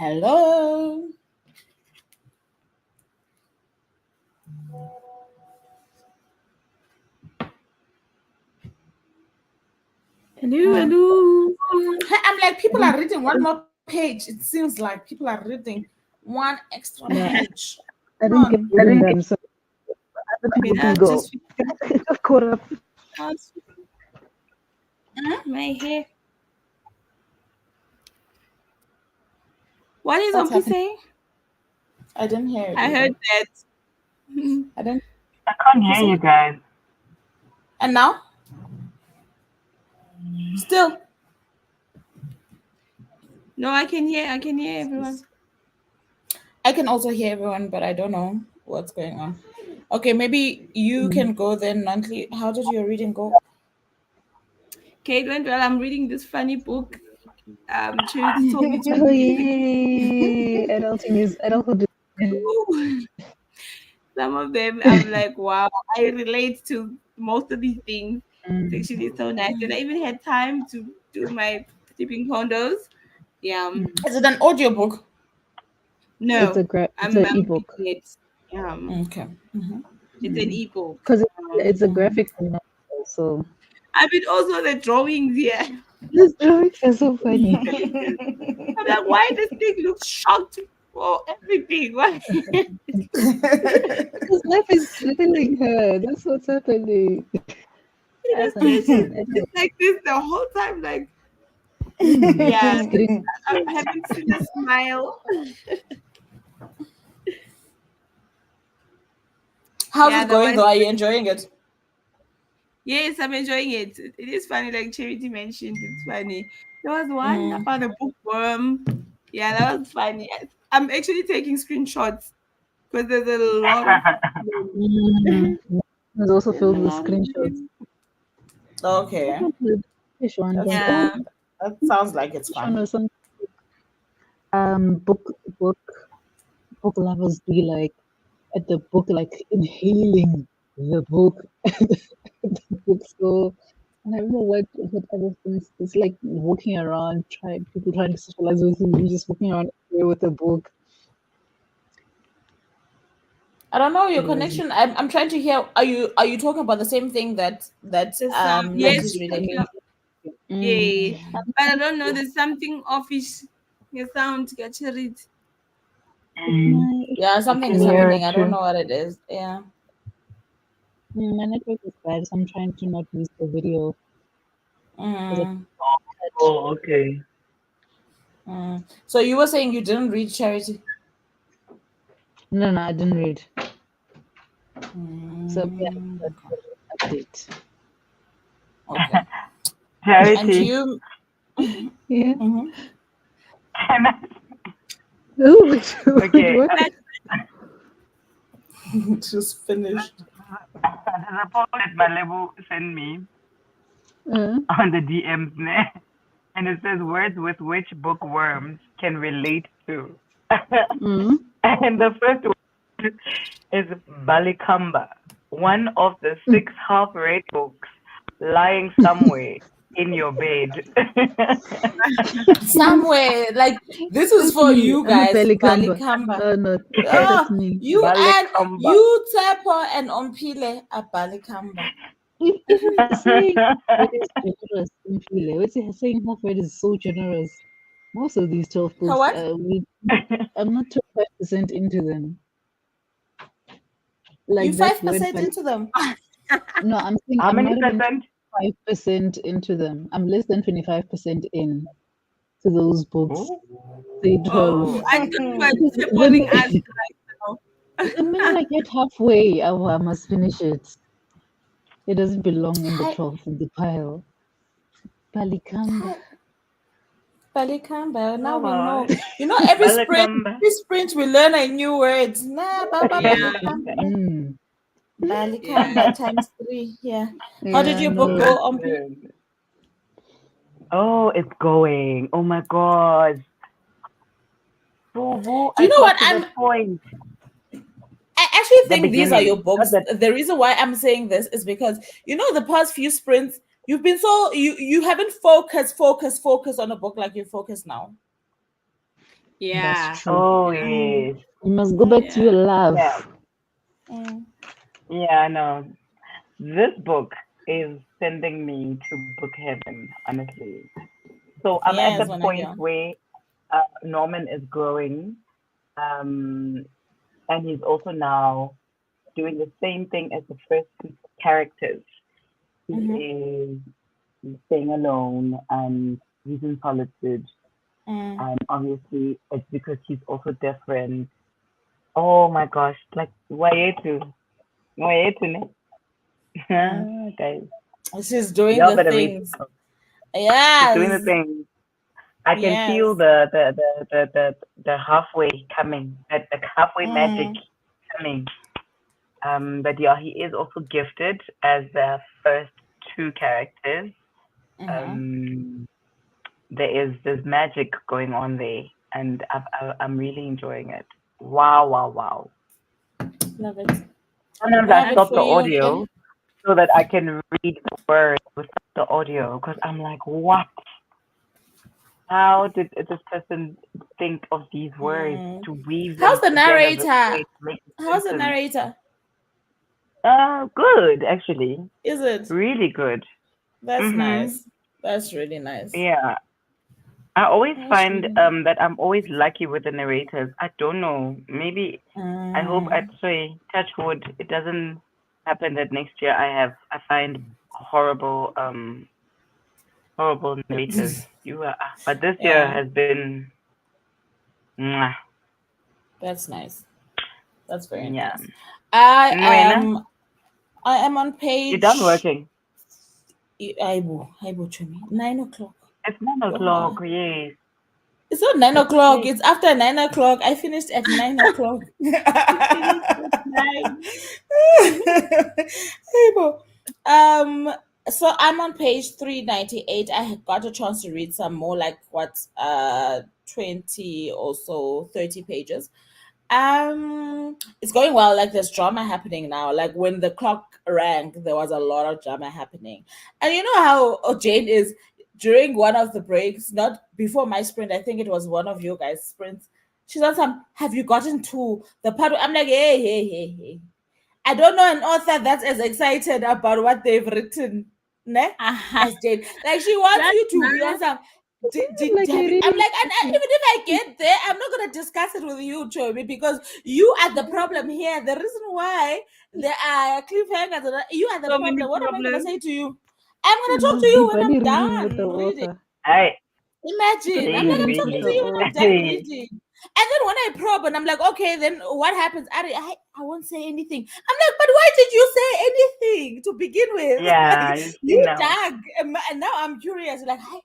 [SPEAKER 1] Hello.
[SPEAKER 3] Hello.
[SPEAKER 1] I'm like, people are reading one more page. It seems like people are reading one extra page.
[SPEAKER 5] I didn't get reading them, so other people can go.
[SPEAKER 3] Just
[SPEAKER 5] Caught up.
[SPEAKER 3] my hair. What is
[SPEAKER 1] What's
[SPEAKER 3] Ompi
[SPEAKER 1] happening?
[SPEAKER 3] saying?
[SPEAKER 1] I didn't hear it.
[SPEAKER 3] I
[SPEAKER 1] either.
[SPEAKER 3] heard that.
[SPEAKER 1] I didn't.
[SPEAKER 4] I can't hear you guys.
[SPEAKER 1] And now? Still.
[SPEAKER 3] No, I can hear everyone.
[SPEAKER 1] I can also hear everyone, but I don't know what's going on. Okay, maybe you can go then, Nonhly. How did your reading go?
[SPEAKER 3] Kate went well. I'm reading this funny book. Charity told me to
[SPEAKER 5] Oh, yay. Adulthood.
[SPEAKER 3] read. Some of them, I'm like, wow, I relate to most of these things. It's actually so nice. And I even had time to do my sleeping condos. Yeah.
[SPEAKER 1] Is it an audiobook?
[SPEAKER 3] No,
[SPEAKER 5] It's
[SPEAKER 3] I'm
[SPEAKER 5] an ebook.
[SPEAKER 3] reading it.
[SPEAKER 1] Okay.
[SPEAKER 3] It's an ebook.
[SPEAKER 5] Because it's a graphic novel, so
[SPEAKER 3] I mean, also the drawings here.
[SPEAKER 5] these drawings are so funny.
[SPEAKER 3] I'm like, why this thing looks shocked for everything? Why?
[SPEAKER 5] Because life is killing her. That's what's happening.
[SPEAKER 3] It's like this the whole time. Like, yeah, I haven't seen a smile.
[SPEAKER 1] How's it going though? Are you enjoying it?
[SPEAKER 3] Yes, I'm enjoying it. It is funny, like Charity mentioned, it's funny. There was one about a bookworm. Yeah, that was funny. I'm actually taking screenshots because there's a lot of
[SPEAKER 5] It's also filled with screenshots.
[SPEAKER 1] Okay.
[SPEAKER 5] Which one?
[SPEAKER 3] Yeah.
[SPEAKER 1] That sounds like it's fun.
[SPEAKER 5] Book lovers be like at the book, like inhaling the book at the bookstore. And I don't know what other things. It's like walking around, people trying to socialize with you, just walking around with a book.
[SPEAKER 1] I don't know your connection. I'm trying to hear. Are you talking about the same thing that
[SPEAKER 3] yes,
[SPEAKER 1] reading?
[SPEAKER 3] Yeah, but I don't know. There's something offish. The sound get read.
[SPEAKER 1] Yeah, something is happening. I don't know what it is. Yeah.
[SPEAKER 5] My network is bad, so I'm trying to not lose the video.
[SPEAKER 4] Oh, okay.
[SPEAKER 1] So you were saying you didn't read Charity?
[SPEAKER 5] No, I didn't read. So yeah, that's an update.
[SPEAKER 1] Okay.
[SPEAKER 4] Charity.
[SPEAKER 1] And you?
[SPEAKER 5] Yeah.
[SPEAKER 4] Can I?
[SPEAKER 5] Oh,
[SPEAKER 4] Okay.
[SPEAKER 1] Just finished.
[SPEAKER 4] There's a post that Malebu sent me on the DMs, and it says words with which bookworms can relate to. And the first word is Balikamba, one of the 6 half-read books lying somewhere in your bed.
[SPEAKER 1] Somewhere, like this is for you guys. Balikamba.
[SPEAKER 5] No, that's me.
[SPEAKER 1] You
[SPEAKER 4] Balikamba.
[SPEAKER 1] and you, Tepo and Ompile are Balikamba.
[SPEAKER 5] Saying half-read is generous. Saying half-read is so generous. Most of these 12 books, I'm not 25% into them.
[SPEAKER 1] Like you 5% into them?
[SPEAKER 5] No, I'm saying
[SPEAKER 4] how many
[SPEAKER 5] not
[SPEAKER 4] percent?
[SPEAKER 5] 5% into them. I'm less than 25% in to those books. Say 12.
[SPEAKER 3] I don't know supporting us right now.
[SPEAKER 5] The minute I get halfway, I must finish it. It doesn't belong in the 12th in the pile. Balikamba.
[SPEAKER 1] Now we know. You know, every sprint we learn a new word. Balikamba times 3. Yeah. How did your book go on?
[SPEAKER 4] Oh, it's going. Oh my God. Vuvu,
[SPEAKER 1] you know what? I actually think these are your books. The reason why I'm saying this is because the past few sprints you've been so you haven't focused on a book like you focus now.
[SPEAKER 3] Yeah.
[SPEAKER 5] That's true.
[SPEAKER 4] Oh yes.
[SPEAKER 5] You must go back to your love.
[SPEAKER 4] Yeah.
[SPEAKER 3] Mm.
[SPEAKER 4] Yeah, no. This book is sending me to book heaven, honestly. So I'm at
[SPEAKER 3] Yes,
[SPEAKER 4] the
[SPEAKER 3] one of
[SPEAKER 4] point
[SPEAKER 3] you.
[SPEAKER 4] where Norman is growing, um, and he's also now doing the same thing as the first two characters. He is staying alone and he's in solitude.
[SPEAKER 3] Mm.
[SPEAKER 4] And obviously, it's because he's also different. Oh my gosh, like, why to? Why to? Guys,
[SPEAKER 3] She's doing
[SPEAKER 4] y'all
[SPEAKER 3] the
[SPEAKER 4] better read this
[SPEAKER 3] things.
[SPEAKER 4] book. She's doing the
[SPEAKER 3] Yes.
[SPEAKER 4] thing. I can feel
[SPEAKER 3] Yes.
[SPEAKER 4] the halfway coming, that the halfway magic
[SPEAKER 3] Mm.
[SPEAKER 4] coming. But yeah, he is also gifted as the first two characters.
[SPEAKER 3] Mm-hmm.
[SPEAKER 4] Um, there's magic going on there, and I'm really enjoying it. Wow, wow, wow.
[SPEAKER 3] Love it.
[SPEAKER 4] Sometimes I
[SPEAKER 3] Love it
[SPEAKER 4] stop
[SPEAKER 3] for
[SPEAKER 4] the
[SPEAKER 3] you.
[SPEAKER 4] audio so that I can read the words without the audio because I'm like, what? How did this person think of these words
[SPEAKER 3] Mm.
[SPEAKER 4] to weave
[SPEAKER 3] How's
[SPEAKER 4] them
[SPEAKER 3] the
[SPEAKER 4] together this way
[SPEAKER 3] narrator?
[SPEAKER 4] to make a
[SPEAKER 3] How's the
[SPEAKER 4] sentence?
[SPEAKER 3] narrator?
[SPEAKER 4] Good actually,
[SPEAKER 3] Is it?
[SPEAKER 4] really good.
[SPEAKER 3] That's
[SPEAKER 4] Mhm.
[SPEAKER 3] nice. That's really nice.
[SPEAKER 4] Yeah. I always
[SPEAKER 3] That's
[SPEAKER 4] find
[SPEAKER 3] really nice.
[SPEAKER 4] that I'm always lucky with the narrators. I don't know. Maybe I hope I
[SPEAKER 3] Mm.
[SPEAKER 4] say touch wood. It doesn't happen that next year I find horrible narrators. But this year
[SPEAKER 3] Yeah,
[SPEAKER 4] has been mwah,
[SPEAKER 3] that's nice. That's very
[SPEAKER 4] yeah.
[SPEAKER 3] nice. I
[SPEAKER 4] Nwena,
[SPEAKER 3] am I am on
[SPEAKER 4] you're done
[SPEAKER 3] page
[SPEAKER 4] working.
[SPEAKER 3] Aibo Chumi. 9 o'clock.
[SPEAKER 4] It's 9 o'clock. Yes.
[SPEAKER 3] It's not 9 o'clock,
[SPEAKER 4] Yes.
[SPEAKER 3] it's after 9 o'clock. I finished at 9 o'clock.
[SPEAKER 1] You finished at 9.
[SPEAKER 3] Aibo. Um so I'm on page 398. I got a chance to read some more, like what 20 or so, 30 pages. It's going well. Like, there's drama happening now. Like, when the clock rang, there was a lot of drama happening. And you know how Jane is during one of the breaks, not before my sprint. I think it was one of your guys' sprints. She's on some. Have you gotten to the part? I'm like, hey, hey, hey, hey. I don't know an author that's as excited about what they've written, ne? As Jane. Like, she wants
[SPEAKER 1] That's
[SPEAKER 3] you to be on
[SPEAKER 1] nice.
[SPEAKER 3] some.
[SPEAKER 5] Like I
[SPEAKER 3] I'm
[SPEAKER 5] really
[SPEAKER 3] like, even if I get there, I'm not gonna discuss it with you, Chobi, because you are the problem here. The reason why there are cliffhangers, you are the
[SPEAKER 1] So many
[SPEAKER 3] problem. What am I gonna
[SPEAKER 1] problems.
[SPEAKER 3] say to you? I'm gonna
[SPEAKER 5] you
[SPEAKER 3] talk to
[SPEAKER 5] must be
[SPEAKER 3] you when
[SPEAKER 5] bunny
[SPEAKER 3] I'm
[SPEAKER 5] reading with the
[SPEAKER 3] done reading.
[SPEAKER 5] author.
[SPEAKER 4] I
[SPEAKER 3] Imagine, I'm
[SPEAKER 5] Bunny
[SPEAKER 3] like, I'm
[SPEAKER 5] reads
[SPEAKER 3] talking
[SPEAKER 5] with
[SPEAKER 3] to
[SPEAKER 5] the
[SPEAKER 3] you
[SPEAKER 4] really.
[SPEAKER 3] when I'm
[SPEAKER 5] author.
[SPEAKER 3] done reading. And then when I probe and I'm like, okay, then what happens? I won't say anything. I'm like, but why did you say anything to begin with?
[SPEAKER 4] Yeah,
[SPEAKER 3] Like,
[SPEAKER 4] you see
[SPEAKER 3] you
[SPEAKER 4] now.
[SPEAKER 3] dug. And now I'm curious. Like, I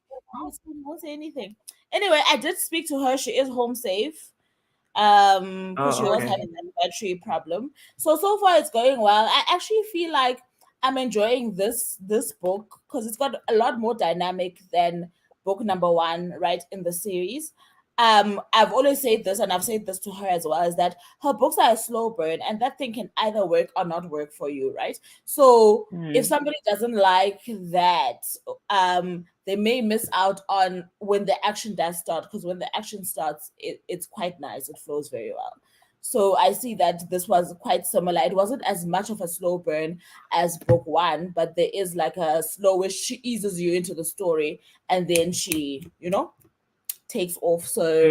[SPEAKER 3] won't say anything. Anyway, I did speak to her. She is home safe. Because she
[SPEAKER 4] Oh,
[SPEAKER 3] was
[SPEAKER 4] okay.
[SPEAKER 3] having that battery problem. So far it's going well. I actually feel like I'm enjoying this book because it's got a lot more dynamic than book number one, right, in the series. I've always said this, and I've said this to her as well, is that her books are a slow burn, and that thing can either work or not work for you, right? So if
[SPEAKER 4] Hmm.
[SPEAKER 3] somebody doesn't like that, they may miss out on when the action does start, because when the action starts, it's quite nice. It flows very well. So I see that this was quite similar. It wasn't as much of a slow burn as book one, but there is like a slowish, she eases you into the story and then she, takes off. So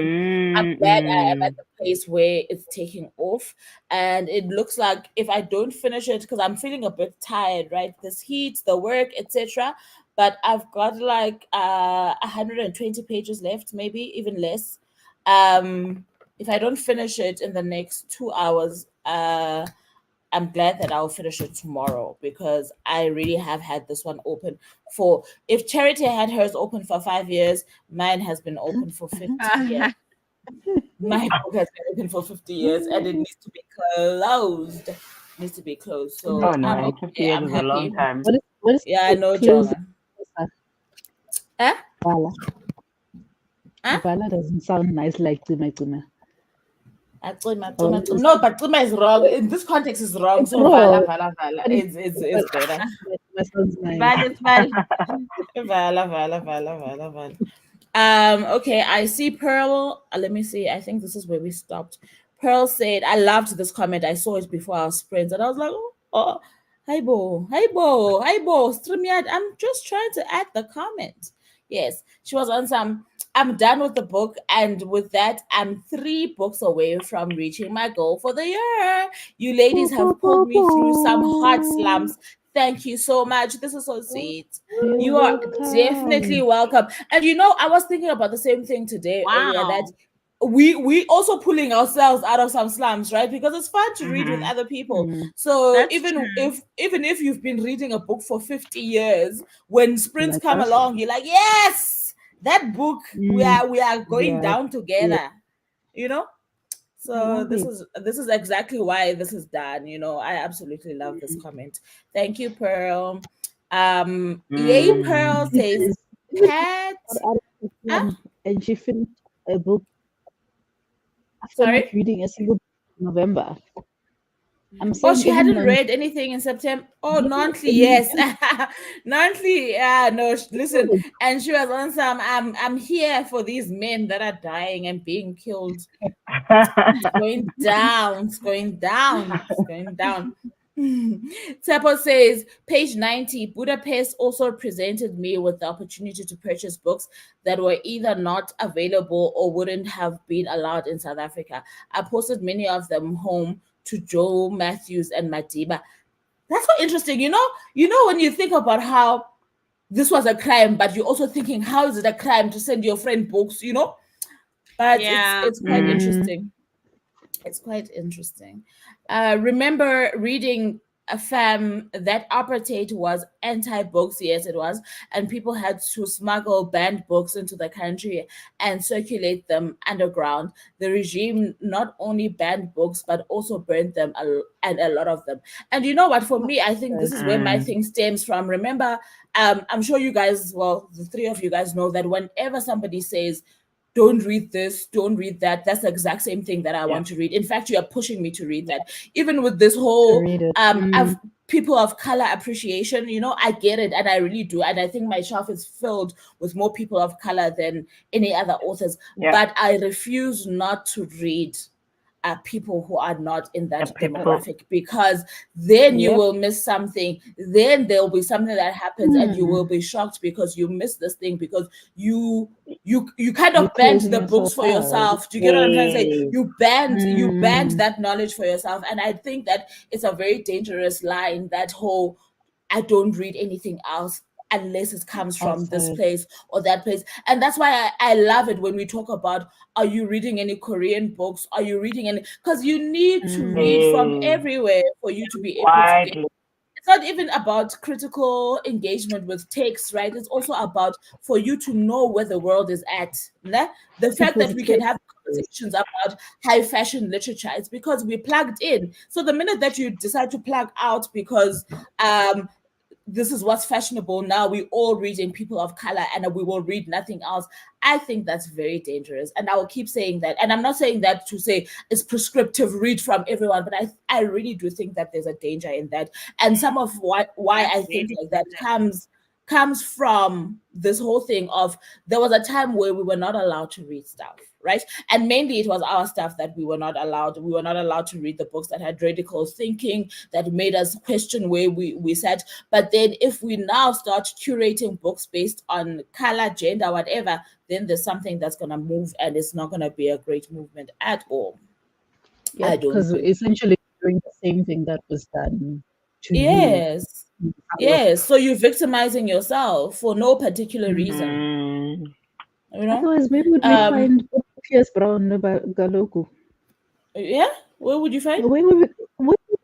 [SPEAKER 3] I'm glad I am at
[SPEAKER 4] Mm-mm.
[SPEAKER 3] the place where it's taking off. And it looks like if I don't finish it, because I'm feeling a bit tired, right? This heat, the work, etc. But I've got like 120 pages left, maybe even less. If I don't finish it in the next 2 hours, I'm glad that I'll finish it tomorrow, because I really have had this one open for. If Charity had hers open for 5 years, mine has been open for 50 years. My book has been open for 50 years, and it needs to be closed. It needs to be closed.
[SPEAKER 5] No,
[SPEAKER 4] Oh
[SPEAKER 3] So I'm
[SPEAKER 4] no,
[SPEAKER 5] like,
[SPEAKER 4] fifty
[SPEAKER 3] okay.
[SPEAKER 4] years
[SPEAKER 3] I'm
[SPEAKER 4] is a long
[SPEAKER 3] happy.
[SPEAKER 4] time.
[SPEAKER 5] what is
[SPEAKER 3] Yeah, I
[SPEAKER 5] the
[SPEAKER 3] know,
[SPEAKER 5] closing
[SPEAKER 3] Jonah.
[SPEAKER 5] process?
[SPEAKER 3] Huh?
[SPEAKER 5] Vala.
[SPEAKER 3] Huh?
[SPEAKER 5] Vala doesn't sound nice like Tsuma.
[SPEAKER 3] No, but Tsuma is wrong. In this context, is wrong.
[SPEAKER 5] It's
[SPEAKER 3] So
[SPEAKER 5] raw.
[SPEAKER 3] vala.
[SPEAKER 5] But
[SPEAKER 3] It's better.
[SPEAKER 5] Tsuma sounds nice.
[SPEAKER 1] Val is Val.
[SPEAKER 3] Vala.
[SPEAKER 1] Okay, I see Pearl. Let me see. I think this is where we stopped. Pearl said, I loved this comment. I saw it before our sprint, and I was like, oh, hi Bo, hi Bo, hi Bo, StreamYard. I'm just trying to add the comment. Yes, she was on some. I'm done with the book, and with that, I'm 3 books away from reaching my goal for the year. You ladies have pulled me through some hard slumps. Thank you so much. This is so sweet.
[SPEAKER 5] You're
[SPEAKER 1] You are definitely
[SPEAKER 5] welcome.
[SPEAKER 1] welcome. And you know, I was thinking about the same thing today earlier that we also pulling ourselves out of some slums, right? Because it's fun to read with other people. So
[SPEAKER 3] That's true.
[SPEAKER 1] even if you've been reading a book for 50 years, when sprints
[SPEAKER 5] Like
[SPEAKER 1] come
[SPEAKER 5] us.
[SPEAKER 1] along, you're like, yes, that book, we are going
[SPEAKER 5] Yeah.
[SPEAKER 1] down together, you know? So
[SPEAKER 5] Love it.
[SPEAKER 1] this is exactly why this is done. You know, I absolutely love this comment. Thank you, Pearl. Yay, Pearl
[SPEAKER 5] It
[SPEAKER 1] says,
[SPEAKER 5] is. Even if
[SPEAKER 1] Pat.
[SPEAKER 5] she got out of the
[SPEAKER 1] Ah,
[SPEAKER 5] slum and she finished a book after not
[SPEAKER 1] sorry.
[SPEAKER 5] reading a single book in November. I'm
[SPEAKER 1] Oh,
[SPEAKER 5] saying
[SPEAKER 1] she
[SPEAKER 5] even
[SPEAKER 1] hadn't
[SPEAKER 5] non
[SPEAKER 1] read anything in September. Oh,
[SPEAKER 5] no,
[SPEAKER 1] Nonhly, yes. Nonhly, yeah, no, listen. And she was on some, I'm here for these men that are dying and being killed. It's going down. It's going down. It's going down. Tepo says, page 90, Budapest also presented me with the opportunity to purchase books that were either not available or wouldn't have been allowed in South Africa. I posted many of them home to Joe Matthews and Madiba. That's so interesting. When you think about how this was a crime, but you're also thinking, how is it a crime to send your friend books, But
[SPEAKER 3] Yeah.
[SPEAKER 1] it's quite interesting. It's quite interesting. Remember reading a fam that apartheid was anti-books, yes it was, and people had to smuggle banned books into the country and circulate them underground. The regime not only banned books but also burned them, and a lot of them. And you know what, for me, I think this is where my thing stems from. Remember, I'm sure you guys, well, the 3 of you guys know that whenever somebody says don't read this, don't read that, that's the exact same thing that I want to read. In fact, you are pushing me to read that. Even with this
[SPEAKER 5] to
[SPEAKER 1] whole
[SPEAKER 5] read it.
[SPEAKER 1] people of color appreciation, I get it, and I really do, and I think my shelf is filled with more people of color than any other authors. But I refuse not to read people who are not in that demographic, because then you will miss something. Then there'll be something that happens and you will be shocked because you missed this thing, because you kind
[SPEAKER 5] You're
[SPEAKER 1] of banned
[SPEAKER 5] closing
[SPEAKER 1] the books
[SPEAKER 5] yourself
[SPEAKER 1] for
[SPEAKER 5] out.
[SPEAKER 1] yourself. Do you get what I'm trying to say?
[SPEAKER 4] Yes.
[SPEAKER 1] You banned that knowledge for yourself. And I think that it's a very dangerous line, that whole I don't read anything else unless it comes from this
[SPEAKER 5] Outside.
[SPEAKER 1] place or that place. And that's why I love it when we talk about, are you reading any Korean books? Are you reading any? Because you need to read from
[SPEAKER 4] Yes.
[SPEAKER 1] everywhere for you to be able to get.
[SPEAKER 4] Quietly.
[SPEAKER 1] It's not even about critical engagement with text, right? It's also about for you to know where the world is at. Ne? The fact
[SPEAKER 5] People's
[SPEAKER 1] that we can have
[SPEAKER 5] experiences.
[SPEAKER 1] conversations about high fashion literature is because we plugged in. So the minute that you decide to plug out because this is what's fashionable now, we all reading people of color and we will read nothing else. I think that's very dangerous, and I will keep saying that. And I'm not saying that to say it's prescriptive, read from everyone, but I really do think that there's a danger in that. And some of why
[SPEAKER 3] That's
[SPEAKER 1] I think
[SPEAKER 3] really
[SPEAKER 1] like that comes from this whole thing of, there was a time where we were not allowed to read stuff, right? And mainly it was our stuff that we were not allowed. We were not allowed to read the books that had radical thinking, that made us question where we sat. But then if we now start curating books based on color, gender, whatever, then there's something that's going to move, and it's not going to be a great movement at all.
[SPEAKER 5] Yeah,
[SPEAKER 1] I don't
[SPEAKER 5] because
[SPEAKER 1] think.
[SPEAKER 5] essentially doing the same thing that was done to you.
[SPEAKER 1] Yes. Yes. So you're victimizing yourself for no particular reason.
[SPEAKER 4] Mm.
[SPEAKER 5] Otherwise, where would we
[SPEAKER 1] Um,
[SPEAKER 5] find Pierce Brown Galoku?
[SPEAKER 1] yeah. Where would you find?
[SPEAKER 5] Where would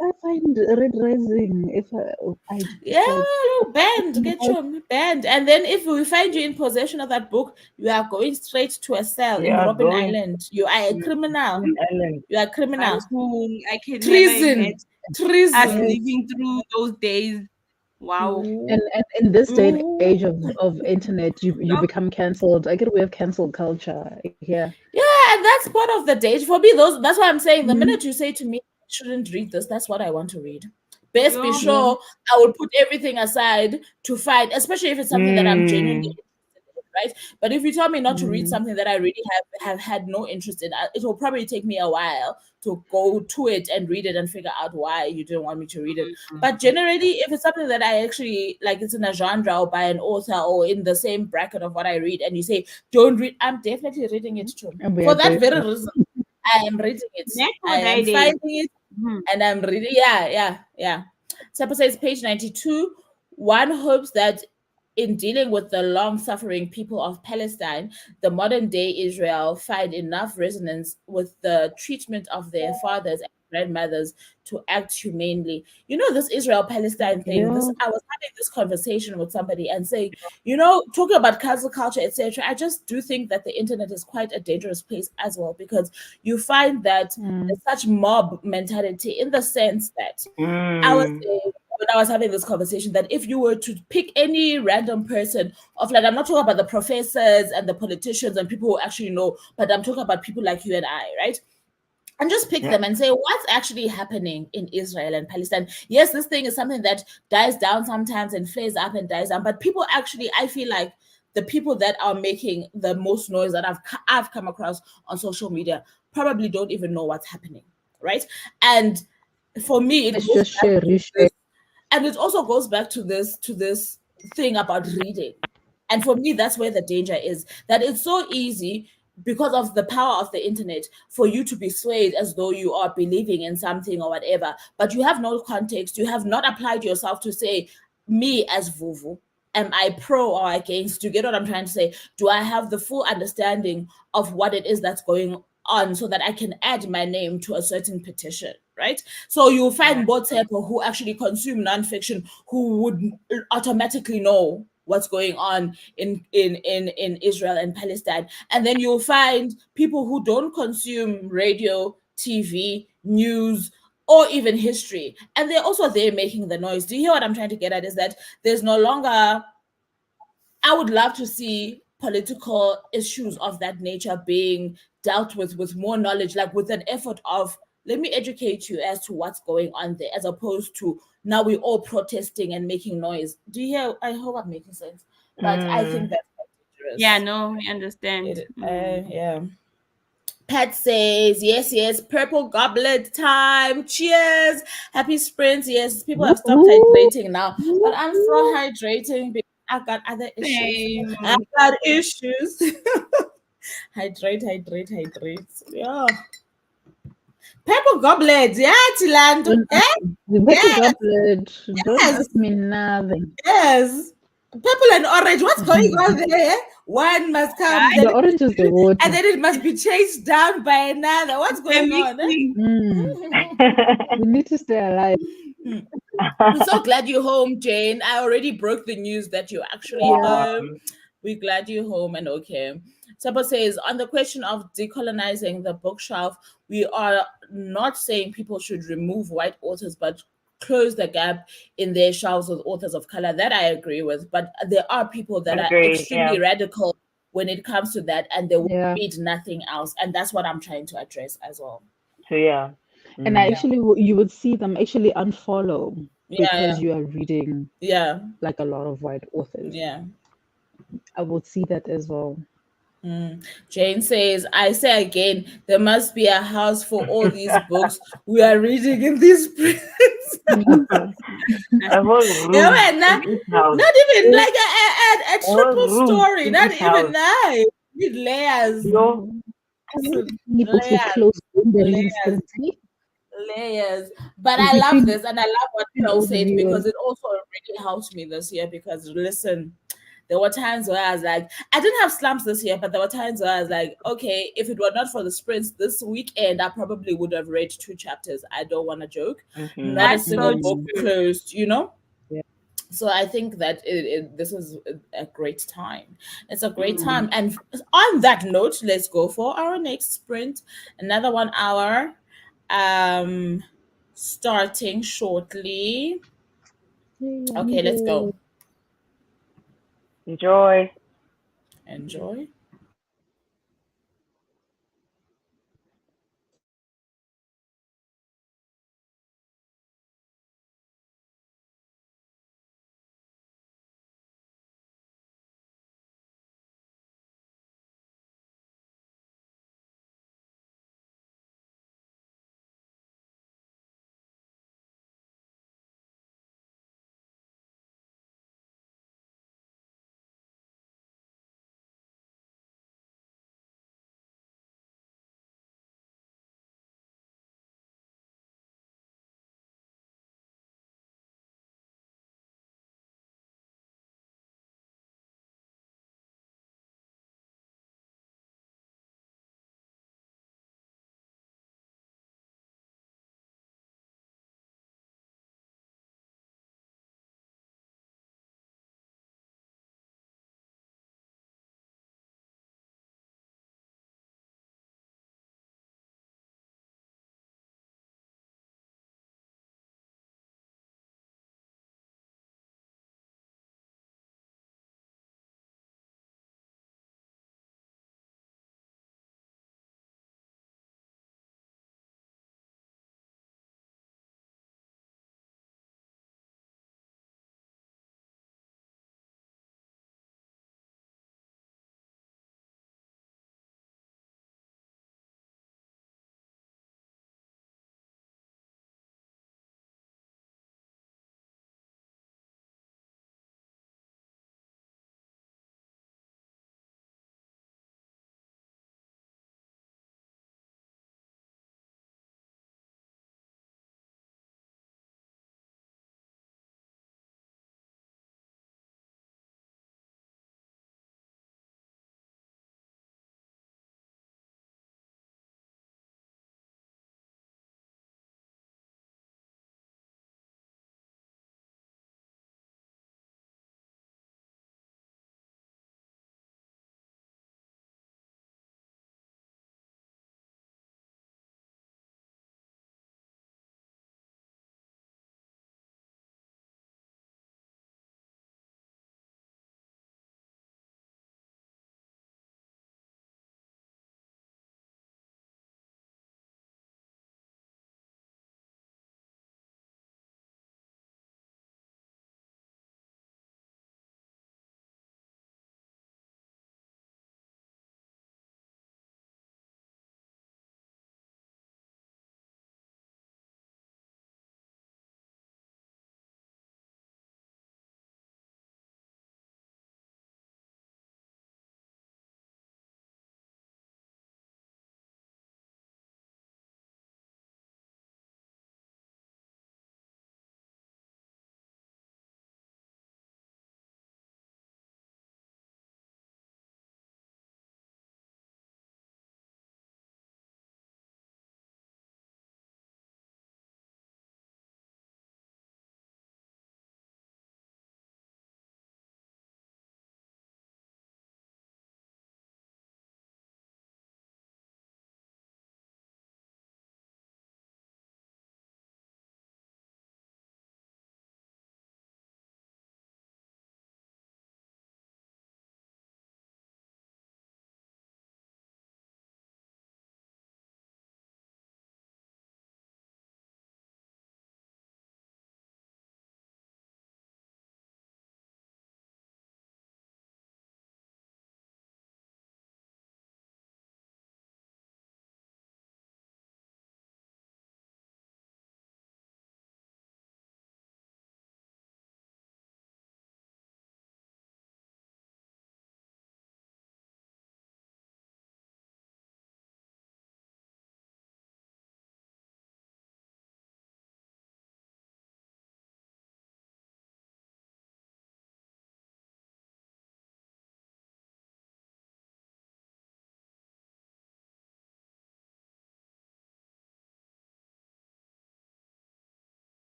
[SPEAKER 5] I find Red Rising if I
[SPEAKER 1] Yeah,
[SPEAKER 5] like
[SPEAKER 1] no, banned. Get your banned. And then if we find you in possession of that book, you are going straight to a cell
[SPEAKER 4] We
[SPEAKER 1] in
[SPEAKER 4] are
[SPEAKER 1] Robben
[SPEAKER 4] going
[SPEAKER 1] Island. You are a criminal.
[SPEAKER 4] to Ellen.
[SPEAKER 1] You are a criminal.
[SPEAKER 3] I can never
[SPEAKER 1] Treason.
[SPEAKER 3] imagine us
[SPEAKER 1] Treason.
[SPEAKER 3] living through those days. Wow.
[SPEAKER 5] and in this day and
[SPEAKER 1] Ooh.
[SPEAKER 5] age of internet, you become cancelled. I get we have cancel culture here.
[SPEAKER 1] Yeah, and that's part of the date for me. That's why I'm saying, the minute you say to me, I shouldn't read this, that's what I want to read. Best be
[SPEAKER 3] Yeah.
[SPEAKER 1] sure I will put everything aside to fight, especially if it's something that I'm genuinely interested in, right? But if you tell me not to read something that I really have had no interest in, it will probably take me a while to go to it and read it and figure out why you didn't want me to read it. But generally, if it's something that I actually like, it's in a genre or by an author or in the same bracket of what I read, and you say don't read, I'm definitely reading it too. For that very reason, I am reading it. I am finding it, and I'm reading. Yeah. Seppa says, page 92. One hopes that in dealing with the long-suffering people of Palestine, the modern-day Israel find enough resonance with the treatment of their fathers and grandmothers to act humanely. You know, this Israel-Palestine thing, I was having this conversation with somebody and saying, talking about cancel culture, etc. I just do think that the internet is quite a dangerous place as well, because you find that there's such mob mentality, in the sense that I was saying, when I was having this conversation, that if you were to pick any random person of, like, I'm not talking about the professors and the politicians and people who actually know, but I'm talking about people like you and I, right? And just pick them and say, what's actually happening in Israel and Palestine? Yes, this thing is something that dies down sometimes and flares up and dies down, but people actually, I feel like the people that are making the most noise that I've come across on social media probably don't even know what's happening, right? And for me,
[SPEAKER 5] Let's just share, reshare.
[SPEAKER 1] and it also goes back to this thing about reading. And for me, that's where the danger is, that it's so easy, because of the power of the internet, for you to be swayed as though you are believing in something or whatever, but you have no context. You have not applied yourself to say, me as Vuvu, am I pro or against? Do you get what I'm trying to say? Do I have the full understanding of what it is that's going on, so that I can add my name to a certain petition, right? So you'll find both people who actually consume nonfiction, who would automatically know what's going on in Israel and Palestine. And then you'll find people who don't consume radio, TV, news, or even history. And they're also there making the noise. Do you hear what I'm trying to get at? Is that there's no longer, I would love to see political issues of that nature being dealt with more knowledge, like with an effort of, let me educate you as to what's going on there, as opposed to now we're all protesting and making noise. Do you hear? I hope I'm making sense. But I think that's dangerous.
[SPEAKER 3] Yeah, no, we understand.
[SPEAKER 1] Yeah. Pat says, yes, purple goblet time. Cheers. Happy sprints. Yes, people have stopped hydrating now, but I'm still hydrating because I've got other issues. I've got issues. Hydrate. Yeah. Purple goblet. Yeah, Tilando.
[SPEAKER 5] The purple goblet. Don't ask me nothing.
[SPEAKER 1] Yes. Purple and orange. What's going on there? One must come.
[SPEAKER 5] The orange is the water.
[SPEAKER 1] And then it must be chased down by another. What's going on?
[SPEAKER 5] We need to stay alive.
[SPEAKER 1] I'm so glad you're home, Jane. I already broke the news that you're actually home. We're glad you're home and okay. Sabo says, on the question of decolonizing the bookshelf, we are not saying people should remove white authors, but close the gap in their shelves with authors of color. That I agree with. But there are people that are extremely radical when it comes to that, and they will read nothing else. And that's what I'm trying to address as well.
[SPEAKER 4] So yeah.
[SPEAKER 5] And you would see them actually unfollow because you are reading like a lot of white authors.
[SPEAKER 1] Yeah.
[SPEAKER 5] I would see that as well.
[SPEAKER 1] Jane says, I say again, there must be a house for all these books we are reading in these prints.
[SPEAKER 4] A whole room.
[SPEAKER 1] Not even like a triple story, not even that. With layers. Layers. But I love this, and I love what Pearl said, because it also really helped me this year. Because listen, there were times where I was like, I didn't have slumps this year, but there were times where I was like, okay, if it were not for the sprints this weekend, I probably would have read 2 chapters. I don't want to joke. Not a single book closed,
[SPEAKER 5] Yeah.
[SPEAKER 1] So I think that this is a great time. It's a great time. And on that note, let's go for our next sprint. Another 1 hour, starting shortly. Okay, let's go.
[SPEAKER 4] Enjoy.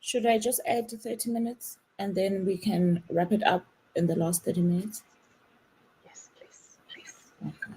[SPEAKER 1] Should I just add 30 minutes and then we can wrap it up in the last 30 minutes?
[SPEAKER 5] Yes, please.
[SPEAKER 1] Okay.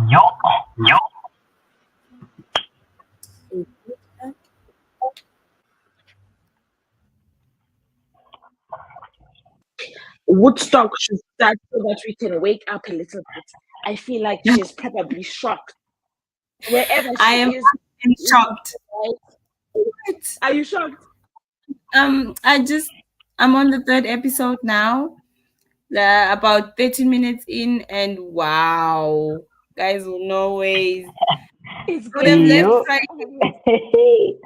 [SPEAKER 4] Yo, yo.
[SPEAKER 1] Woodstock should start so that we can wake up a little bit. I feel like she's probably shocked. Wherever
[SPEAKER 3] I
[SPEAKER 1] she
[SPEAKER 3] am
[SPEAKER 1] is.
[SPEAKER 3] shocked.
[SPEAKER 1] Are you shocked?
[SPEAKER 3] I'm on the 3rd episode now. About 30 minutes in, and wow, guys, no ways.
[SPEAKER 1] It's
[SPEAKER 3] Would have
[SPEAKER 1] good.
[SPEAKER 3] left Friday.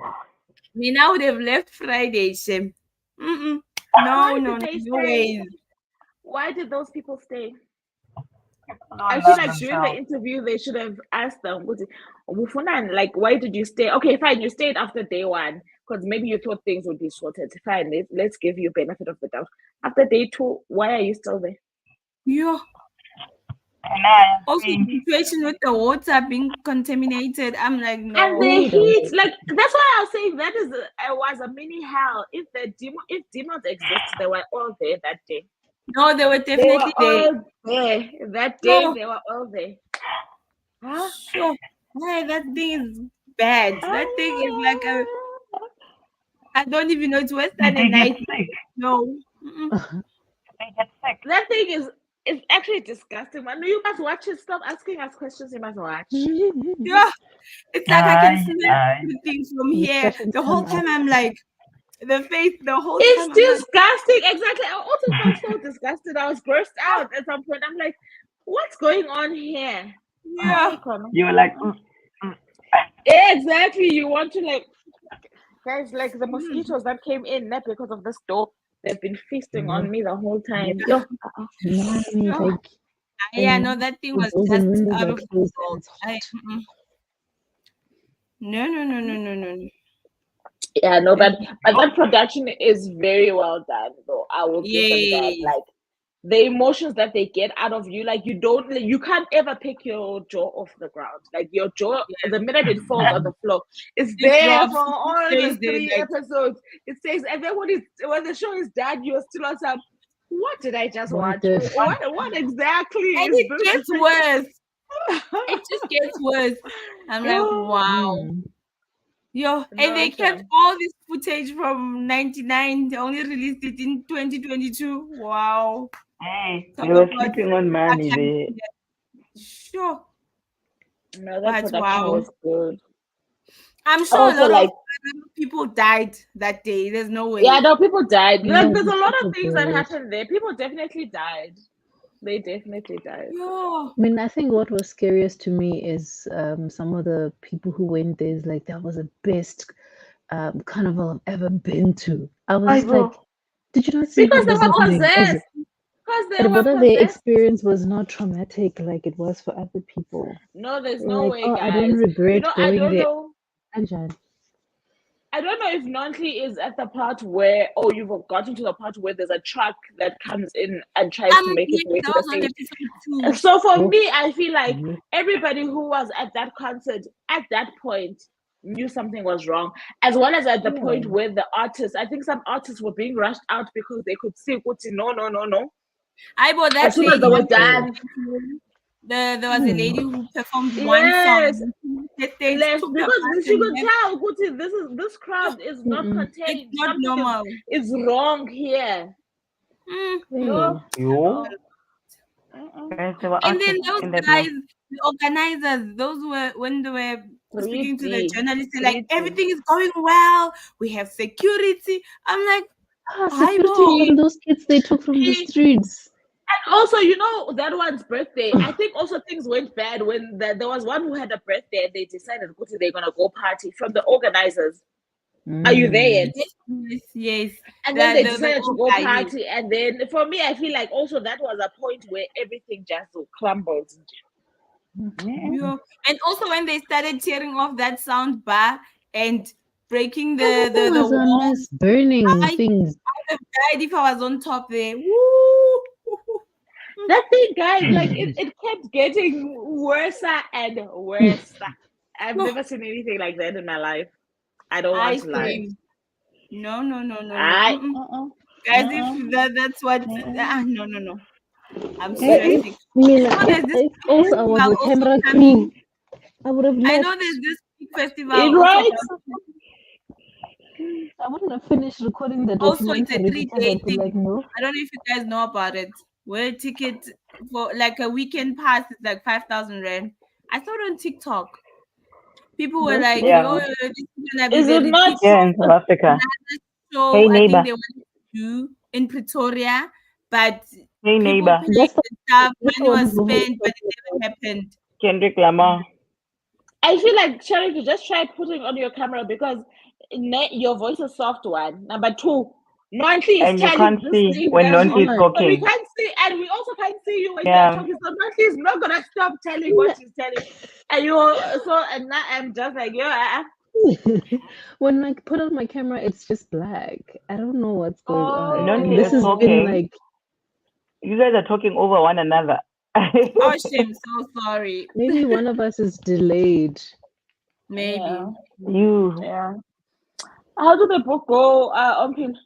[SPEAKER 3] I would have left Friday, Shem. No ways.
[SPEAKER 1] Why did those people stay? I feel like during the interview they should have asked them, like, why did you stay? Okay, fine, you stayed after day 1 because maybe you thought things would be sorted. Fine, let's give you benefit of the doubt. After day 2, why are you still there?
[SPEAKER 3] Yeah. Also, the situation with the water being contaminated, I'm like, no.
[SPEAKER 1] And the heat, like, that's why I was saying that was a mini hell. If demons exist, they were all there that day.
[SPEAKER 3] No, they were definitely
[SPEAKER 1] all there. That day, they were all there. Huh?
[SPEAKER 3] Sure. Yeah, that thing is bad. That thing is like I don't even know. It's worse than a night. No.
[SPEAKER 4] They get sick.
[SPEAKER 1] That thing is actually disgusting, man. You must watch it. Stop asking us questions. You must watch.
[SPEAKER 3] Yeah. It's like I can smell the things from here. The whole time I'm like, the face, the whole time.
[SPEAKER 1] It's disgusting. Exactly. I also felt so disgusted. I was grossed out at some point. I'm like, what's going on here?
[SPEAKER 3] Yeah.
[SPEAKER 4] You were like,
[SPEAKER 1] exactly. You want to like, guys, like the mosquitoes that came in, not because of this door. They've been feasting on me the whole time.
[SPEAKER 5] No,
[SPEAKER 3] that thing was just out of control. No.
[SPEAKER 1] Yeah, no, but that production is very well done, though. I will give them that. Like the emotions that they get out of you, like you can't ever pick your jaw off the ground. Like your jaw, the minute it falls on the floor, it's there for all the 3 episodes. It stays, and then when the show is done, you're still on some. What did I just watch? What exactly?
[SPEAKER 3] And it gets worse. It just gets worse. I'm like, wow. Yo, and they kept all this footage from 99. They only released it in 2022. Wow.
[SPEAKER 4] Hey, they were sleeping on money there.
[SPEAKER 3] Sure.
[SPEAKER 1] No, that production was good.
[SPEAKER 3] I'm sure a lot of people died that day. There's no way.
[SPEAKER 1] Yeah, no, people died. Like, there's a lot of things that happened there. People definitely died. They definitely died.
[SPEAKER 3] Yeah.
[SPEAKER 5] I mean, I think what was scariest to me is some of the people who went there. Is like that was the best carnival I've ever been to. I was like, did you not see?
[SPEAKER 1] Because they were possessed.
[SPEAKER 5] But their experience was not traumatic like it was for other people.
[SPEAKER 1] No, there's no way, guys.
[SPEAKER 5] I don't regret going there.
[SPEAKER 1] I don't know if Nonhly is at the part where, you've gotten to the part where there's a truck that comes in and tries to make its way to the stage. So for me, I feel like everybody who was at that concert at that point knew something was wrong, as well as at the point where the artists, I think some artists were being rushed out because they could see, no.
[SPEAKER 3] I bought that.
[SPEAKER 1] As soon as they were done.
[SPEAKER 3] There was a lady who performed one song.
[SPEAKER 1] Because she could tell this crowd is not contained.
[SPEAKER 3] It's not normal.
[SPEAKER 1] It's wrong here.
[SPEAKER 3] And then those guys, the organizers, those were when they were speaking to the journalists, they're like, everything is going well. We have security. I'm like,
[SPEAKER 5] security from those kids they took from the streets.
[SPEAKER 1] And also, that one's birthday. I think also things went bad when there was one who had a birthday and they decided they're going to go party from the organizers. Are you there yet?
[SPEAKER 3] Yes.
[SPEAKER 1] And then they decided to go party. And then for me, I feel like also that was a point where everything just crumbled.
[SPEAKER 3] Yeah. And also when they started tearing off that sound bar and breaking the walls,
[SPEAKER 5] burning things.
[SPEAKER 3] I would have died if I was on top there. Woo!
[SPEAKER 1] That thing, guys, like it kept getting worse and worse. I've never seen anything like that in my life. I don't want to lie.
[SPEAKER 3] No. Guys, if that's what no. I'm
[SPEAKER 5] If
[SPEAKER 3] stressing.
[SPEAKER 5] me,
[SPEAKER 3] I know there's this
[SPEAKER 5] if also I was
[SPEAKER 3] festival
[SPEAKER 5] a
[SPEAKER 3] also
[SPEAKER 5] camera
[SPEAKER 3] coming.
[SPEAKER 5] crew, I would have
[SPEAKER 3] I know
[SPEAKER 5] left.
[SPEAKER 3] there's this big festival
[SPEAKER 1] It
[SPEAKER 3] also
[SPEAKER 1] right?
[SPEAKER 3] about
[SPEAKER 5] I wouldn't have finished recording the
[SPEAKER 3] also it's a
[SPEAKER 5] documentary
[SPEAKER 3] 3-day
[SPEAKER 5] because I'd be
[SPEAKER 3] thing.
[SPEAKER 5] like, no.
[SPEAKER 3] I don't know if you guys know about it. Where ticket for like a weekend pass is like 5,000 rand. I saw it on TikTok. People were
[SPEAKER 5] That's
[SPEAKER 3] like,
[SPEAKER 4] Yeah.
[SPEAKER 3] yo, this is gonna be
[SPEAKER 1] Is
[SPEAKER 3] the
[SPEAKER 1] it not?
[SPEAKER 3] repeat
[SPEAKER 4] Yeah, in South Africa.
[SPEAKER 3] show
[SPEAKER 4] Hey
[SPEAKER 3] I think
[SPEAKER 4] neighbor.
[SPEAKER 3] they wanted to do in Pretoria, but
[SPEAKER 4] Hey
[SPEAKER 3] people
[SPEAKER 4] neighbor.
[SPEAKER 3] pledged
[SPEAKER 5] that's the
[SPEAKER 3] and stuff,
[SPEAKER 5] that's the
[SPEAKER 3] money
[SPEAKER 5] one
[SPEAKER 3] was
[SPEAKER 5] Vuvu
[SPEAKER 3] spent, but it never happened.
[SPEAKER 4] Kendrick Lamar.
[SPEAKER 1] I feel like Charity, just try putting on your camera because your voice is soft. One. Number two, Nonhly is
[SPEAKER 4] And you
[SPEAKER 1] telling
[SPEAKER 4] can't
[SPEAKER 1] this
[SPEAKER 4] see
[SPEAKER 1] thing
[SPEAKER 4] when
[SPEAKER 1] that
[SPEAKER 4] Nonhly is
[SPEAKER 5] on.
[SPEAKER 1] but we
[SPEAKER 4] talking.
[SPEAKER 1] can't see, and we also can't see you when you're
[SPEAKER 4] Yeah.
[SPEAKER 1] talking. So Nonhly is not gonna stop telling what she's telling, and and now I'm just like, yeah.
[SPEAKER 5] When I put on my camera, it's just black. I don't know what's going on. And
[SPEAKER 4] Nonhly
[SPEAKER 5] this
[SPEAKER 4] is
[SPEAKER 5] has been
[SPEAKER 4] talking.
[SPEAKER 5] like,
[SPEAKER 4] You guys are talking over one another.
[SPEAKER 3] Oh, shame. So sorry.
[SPEAKER 5] maybe one of us is delayed.
[SPEAKER 3] Maybe.
[SPEAKER 4] You.
[SPEAKER 1] Yeah. How did the book go, on pin?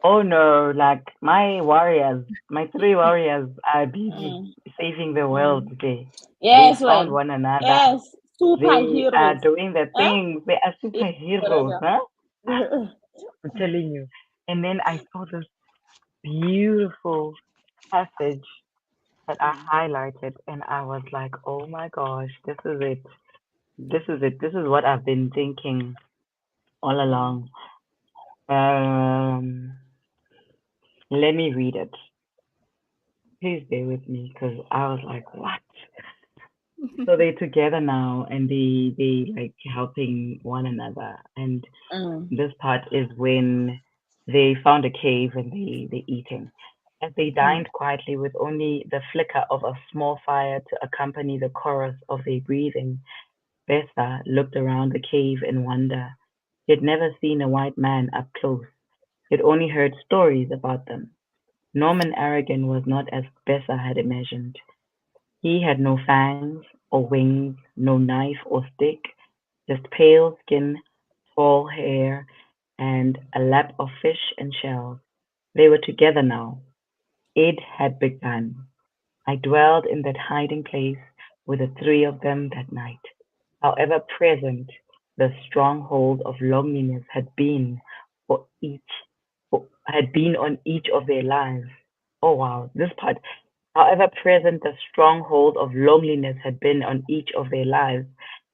[SPEAKER 4] Oh no, like my warriors, my 3 warriors are busy
[SPEAKER 1] Mm.
[SPEAKER 4] saving the world today.
[SPEAKER 1] Yes,
[SPEAKER 4] They found
[SPEAKER 1] well.
[SPEAKER 4] one another.
[SPEAKER 1] Yes,
[SPEAKER 4] They are
[SPEAKER 1] superheroes.
[SPEAKER 4] doing the
[SPEAKER 1] Huh?
[SPEAKER 4] things. They are
[SPEAKER 1] Yeah,
[SPEAKER 4] superheroes,
[SPEAKER 1] whatever.
[SPEAKER 4] huh? I'm telling you. And then I saw this beautiful passage that I highlighted, and I was like, oh my gosh, this is it. This is it. This is what I've been thinking all along. Let me read it. Please bear with me because I was like, what? So they're together now and they like helping one another. And
[SPEAKER 1] Mm.
[SPEAKER 4] this part is when they found a cave and they eating. As they dined quietly with only the flicker of a small fire to accompany the chorus of their breathing, Bessa looked around the cave in wonder. She had never seen a white man up close. She'd only heard stories about them. Norman Aragon was not as Bessa had imagined. He had no fangs or wings, no knife or stick, just pale skin, tall hair, and a lap of fish and shells. They were together now. It had begun. I dwelled in that hiding place with the 3 of them that night. However present the stronghold of loneliness had been on each of their lives. Oh wow, this part. However present the stronghold of loneliness had been on each of their lives,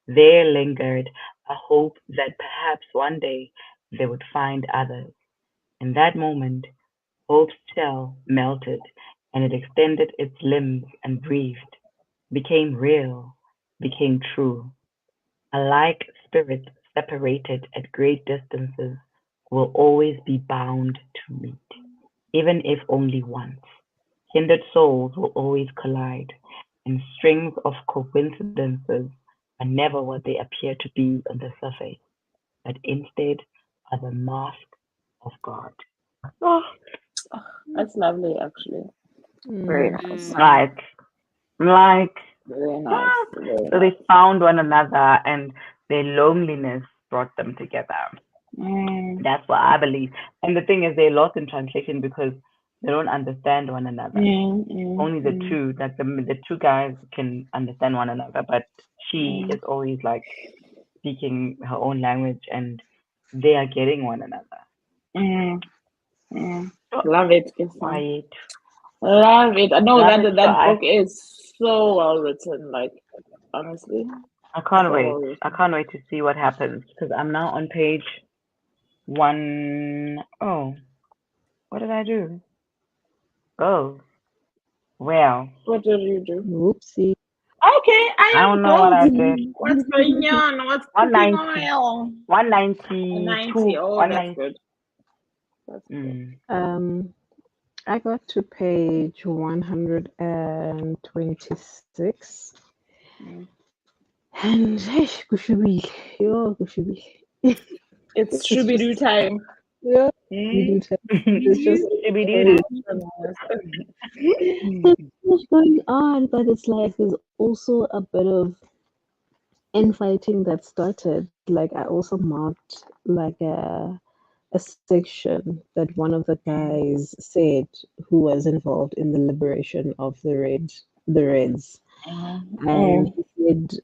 [SPEAKER 4] there lingered a hope that perhaps one day they would find others. In that moment, hope's shell melted and it extended its limbs and breathed, became real, became true. Alike spirits separated at great distances will always be bound to meet, even if only once. Kindred souls will always collide, and strings of coincidences are never what they appear to be on the surface, but instead are the mask of God. Oh,
[SPEAKER 1] That's lovely, actually. Very nice.
[SPEAKER 4] like,
[SPEAKER 1] Very nice. Very
[SPEAKER 4] so
[SPEAKER 1] nice.
[SPEAKER 4] they found one another and their loneliness brought them together.
[SPEAKER 1] Mm.
[SPEAKER 4] That's what I believe. And the thing is, they're lost in translation because they don't understand one another. Only the two, that the 2 guys can understand one another, but she is always like speaking her own language, and they are getting one another.
[SPEAKER 1] Mm.
[SPEAKER 4] So
[SPEAKER 1] Love it. It's fun.
[SPEAKER 4] quiet.
[SPEAKER 1] Love it. I know
[SPEAKER 4] Love
[SPEAKER 1] that
[SPEAKER 4] it. So
[SPEAKER 1] that book is so well written. Like, honestly,
[SPEAKER 4] I can't
[SPEAKER 1] so
[SPEAKER 4] wait.
[SPEAKER 1] well
[SPEAKER 4] I
[SPEAKER 1] written.
[SPEAKER 4] can't wait to see what happens because I'm now on page one. Oh, what did I do? Oh, well,
[SPEAKER 1] What did you do?
[SPEAKER 5] Whoopsie.
[SPEAKER 1] Okay, I
[SPEAKER 4] I
[SPEAKER 1] am
[SPEAKER 4] don't know what I did.
[SPEAKER 1] golden. What's going on? What's cooking
[SPEAKER 4] 190,
[SPEAKER 1] oil? 90.
[SPEAKER 4] 192,
[SPEAKER 1] Oh, that's good. That's good.
[SPEAKER 5] I got to page 126.
[SPEAKER 1] Mm.
[SPEAKER 5] And hey, Kushubi. Yo, Kushubi.
[SPEAKER 1] It's
[SPEAKER 5] It's
[SPEAKER 1] Shooby Doo
[SPEAKER 5] just,
[SPEAKER 1] time.
[SPEAKER 5] yeah, we
[SPEAKER 1] Mm.
[SPEAKER 5] do tell. It's just
[SPEAKER 4] Shibidi-doo.
[SPEAKER 5] there's so much going on, but it's like there's also a bit of infighting that started. Like I also marked like a a section that one of the guys said who was involved in the liberation of the Reds, and he said,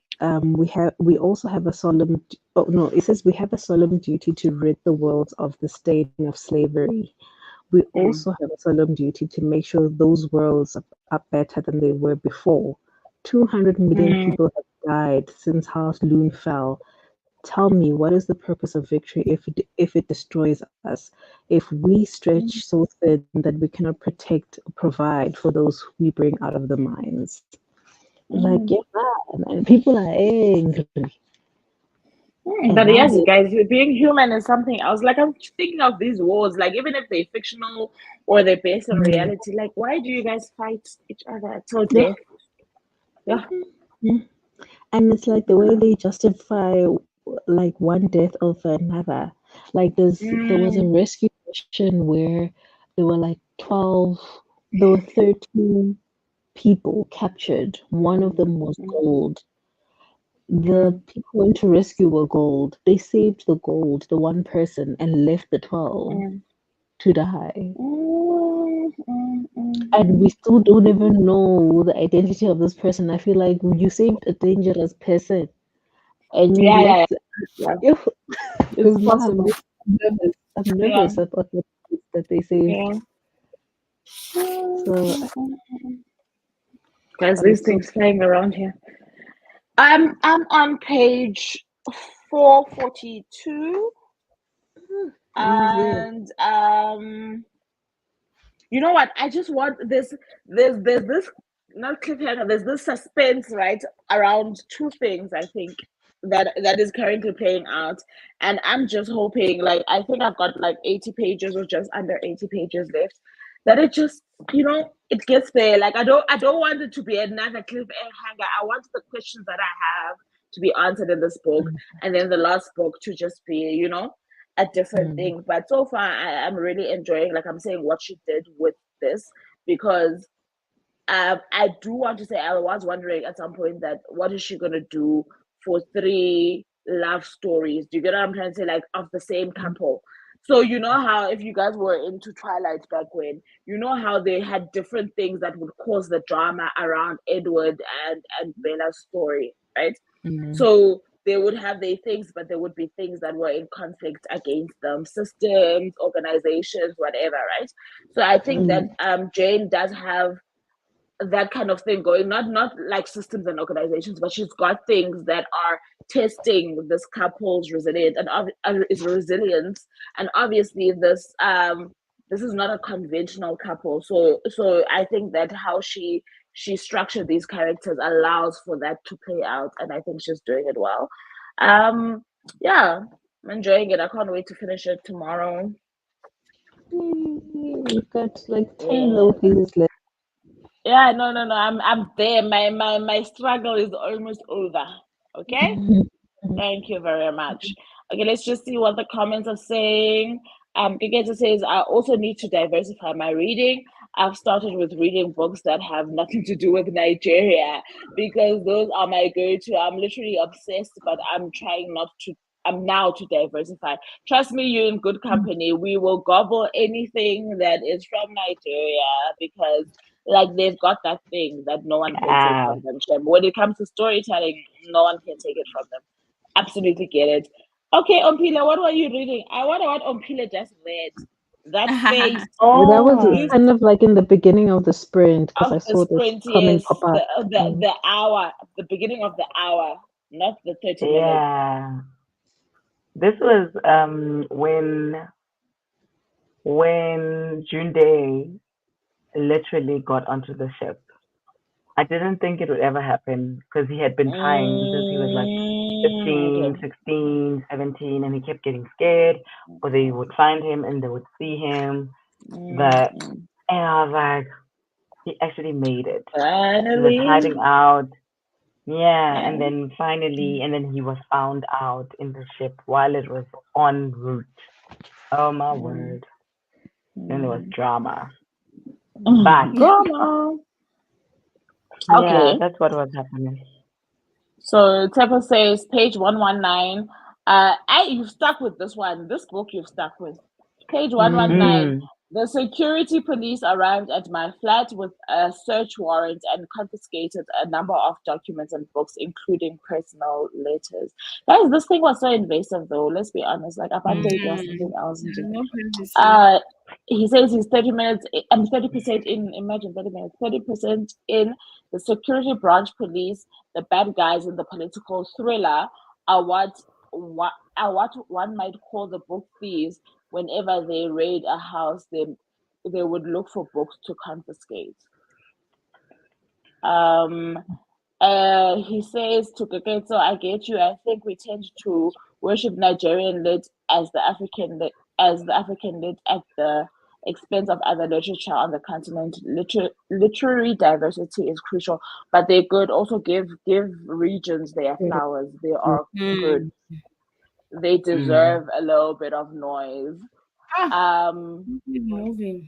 [SPEAKER 5] we also have a solemn oh no, it says we have a solemn duty to rid the world of the stain of slavery. We also have a solemn duty to make sure those worlds are better than they were before. 200 million people have died since House Loon fell. Tell me, what is the purpose of victory if it destroys us? If we stretch so thin that we cannot protect or provide for those we bring out of the mines? Like, yeah, man, people are angry.
[SPEAKER 1] But yes, guys, being human is something else. Like I'm thinking of these wars, like even if they're fictional or they're based on reality, like why do you guys fight each other till death? Yeah.
[SPEAKER 5] And it's like the way they justify like one death over another. Like there was a rescue mission where there were like 12, there were 13 people captured. One of them was gold. The people who went to rescue were gold. They saved the gold, the one person, and left the 12 to die. And we still don't even know the identity of this person. I feel like you saved a dangerous person and you
[SPEAKER 1] Yeah.
[SPEAKER 5] left. Because
[SPEAKER 1] It's
[SPEAKER 5] now I'm
[SPEAKER 1] possible.
[SPEAKER 5] nervous. I'm nervous about the kids that they saved.
[SPEAKER 1] Yeah.
[SPEAKER 5] So
[SPEAKER 1] There's
[SPEAKER 5] I
[SPEAKER 1] these
[SPEAKER 5] was so
[SPEAKER 1] things flying around here. I'm on page 442,
[SPEAKER 5] almost there.
[SPEAKER 1] and you know what? I just want this. There's this not cliffhanger. There's this suspense right around two things. I think that is currently playing out, and I'm just hoping. Like I think I've got like 80 pages or just under 80 pages left. That it just it gets there. Like I don't want it to be another cliffhanger. I want the questions that I have to be answered in this book, and then the last book to just be a different thing. But so far, I'm really enjoying, like I'm saying, what she did with this because I do want to say I was wondering at some point that what is she gonna do for three love stories? Do you get what I'm trying to say? Like of the same couple. So you know how if you guys were into Twilight back when, you know how they had different things that would cause the drama around Edward and Bella's story, right? So they would have their things, but there would be things that were in conflict against them, systems, organizations, whatever, right? So I think that Jane does have that kind of thing going, not like systems and organizations, but she's got things that are testing this couple's resilience and is resilience. And obviously this is not a conventional couple, so I think that how she structured these characters allows for that to play out, and I think she's doing it well. Yeah, I'm enjoying it. I can't wait to finish it tomorrow.
[SPEAKER 5] we've got like 10
[SPEAKER 1] Yeah.
[SPEAKER 5] little pages left.
[SPEAKER 1] Yeah, no. I'm there. My struggle is almost over. Okay. Thank you very much. Okay, let's just see what the comments are saying. Kiketa says, I also need to diversify my reading. I've started with reading books that have nothing to do with Nigeria because those are my go-to. I'm literally obsessed, but I'm now to diversify. Trust me, you're in good company. We will gobble anything that is from Nigeria because like they've got that thing that no one can take from them. Shem. When it comes to storytelling, no one can take it from them. Absolutely get it. Okay, Ompila, what were you reading? I wonder what Ompila just read. That face
[SPEAKER 5] That was
[SPEAKER 1] this
[SPEAKER 5] kind of like in the beginning of the sprint because
[SPEAKER 1] of
[SPEAKER 5] I
[SPEAKER 1] the
[SPEAKER 5] saw this
[SPEAKER 1] sprint,
[SPEAKER 5] comment
[SPEAKER 1] yes,
[SPEAKER 5] pop up.
[SPEAKER 1] the hour, the beginning of the hour, not the 30 minutes.
[SPEAKER 4] Yeah. This was when June Day literally got onto the ship. I didn't think it would ever happen because he had been trying since he was like 15,
[SPEAKER 1] Okay.
[SPEAKER 4] 16, 17, and he kept getting scared, or they would find him and they would see him. And I was like, he actually made it. He was
[SPEAKER 1] Finally.
[SPEAKER 4] hiding out. Yeah, and then finally, and then he was found out in the ship while it was en route. Oh my word. Then there was drama. But
[SPEAKER 1] Drama.
[SPEAKER 4] yeah,
[SPEAKER 1] Okay.
[SPEAKER 4] that's what was happening.
[SPEAKER 1] So Tepa says page 119. You've stuck with this one. This book you've stuck with. Page 119.
[SPEAKER 4] Mm.
[SPEAKER 1] The security police arrived at my flat with a search warrant and confiscated a number of documents and books, including personal letters. Guys, this thing was so invasive, though. Let's be honest. Like, apartheid or something else. He says he's 30 minutes. I'm 30% in. Imagine 30 minutes. 30% in. The security branch police, the bad guys in the political thriller, are what one might call the book thieves. Whenever they raid a house, they would look for books to confiscate. He says to Koketso, I get you. I think we tend to worship Nigerian lit as the African lit at the expense of other literature on the continent. Literary diversity is crucial, but they're good. Also give regions their flowers. They are good. They deserve a little bit of noise.
[SPEAKER 3] Moving.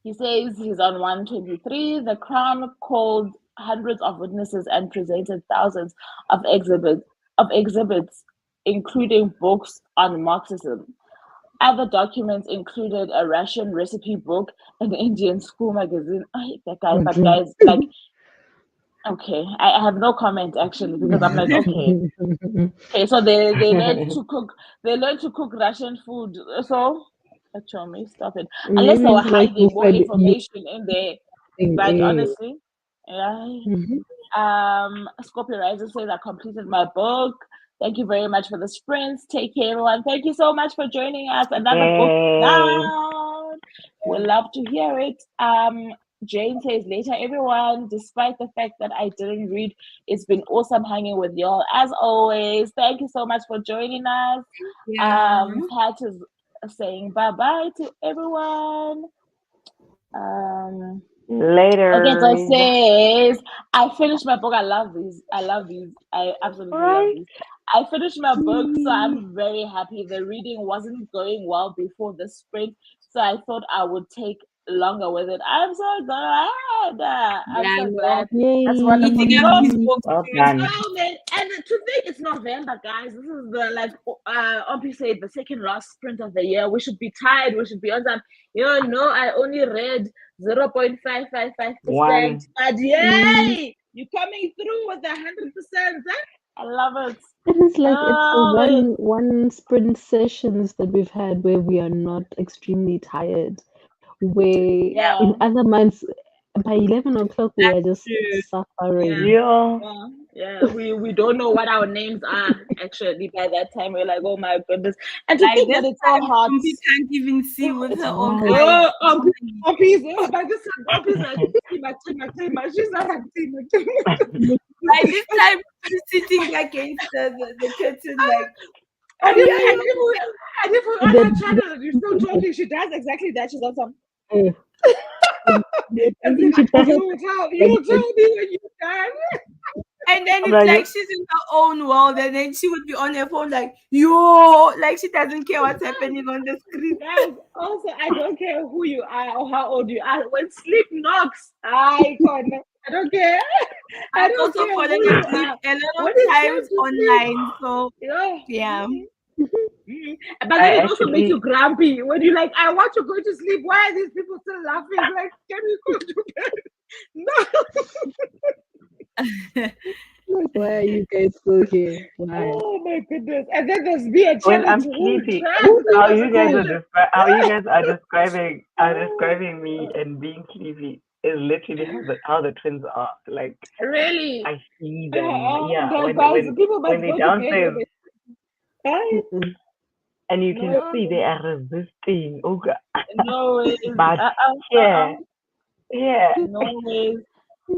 [SPEAKER 1] He says he's on 123. The Crown called hundreds of witnesses and presented thousands of exhibits, including books on Marxism. Other documents included a Russian recipe book, an Indian school magazine. But guys, like, okay, I have no comment actually because I'm like, okay, so they learned to cook. They learned to cook Russian food. So, me stop it. Unless they were hiding more information in there. But honestly, yeah. Scorpio Rising says I completed my book. Thank you very much for the sprints. Take care, everyone. Thank you so much for joining us. Another book down. We'd love to hear it. Jane says later, everyone. Despite the fact that I didn't read, it's been awesome hanging with y'all as always. Thank you so much for joining us. Pat is saying bye bye to everyone.
[SPEAKER 4] Later.
[SPEAKER 1] Okay, so it says I finished my book. I love these. I absolutely love these. I finished my book, so I'm very happy. The reading wasn't going well before the sprint, so I thought I would take longer with it. I'm so glad. I'm so glad. That's wonderful.
[SPEAKER 4] Well done.
[SPEAKER 1] And to think it's November, guys. This is the obviously the second last sprint of the year. We should be tired. We should be on time. No, I only read 0.555%. But yay! You're coming through with 100%. Huh? I love it.
[SPEAKER 5] It's like it's the one sprint sessions that we've had where we are not extremely tired. Where in other months by 11 o'clock we are just suffering.
[SPEAKER 1] Yeah. We don't know what our names are actually. By that time we're like, oh my goodness. And to think that it's so hard.
[SPEAKER 3] We can't even see with her own
[SPEAKER 1] eyes. By this time, she's not
[SPEAKER 3] by this time she's sitting against the curtain like
[SPEAKER 1] and if we on her channel you're still talking, she does exactly that. She's awesome. And then you tell me when you're done.
[SPEAKER 3] And then it's like she's in her own world, and then she would be on her phone like, yo, like she doesn't care what's happening on the screen.
[SPEAKER 1] Guys, also, I don't care who you are or how old you are. When sleep knocks, I don't care.
[SPEAKER 3] I don't also falling asleep a lot of times online. So yeah.
[SPEAKER 1] But then it also makes you grumpy when you're like, I want to go to sleep. Why are these people still laughing? Like, can we go to bed? No.
[SPEAKER 5] Why are you guys still here? Why?
[SPEAKER 1] Oh my goodness! And then there's me and
[SPEAKER 4] when I'm sleepy. How you guys are describing me and being sleepy is literally how the twins are. Like
[SPEAKER 1] really,
[SPEAKER 4] I see them.
[SPEAKER 1] When
[SPEAKER 4] they downstairs. And you can see they are resisting. Oh God.
[SPEAKER 1] No way.
[SPEAKER 4] But yeah.
[SPEAKER 1] No way.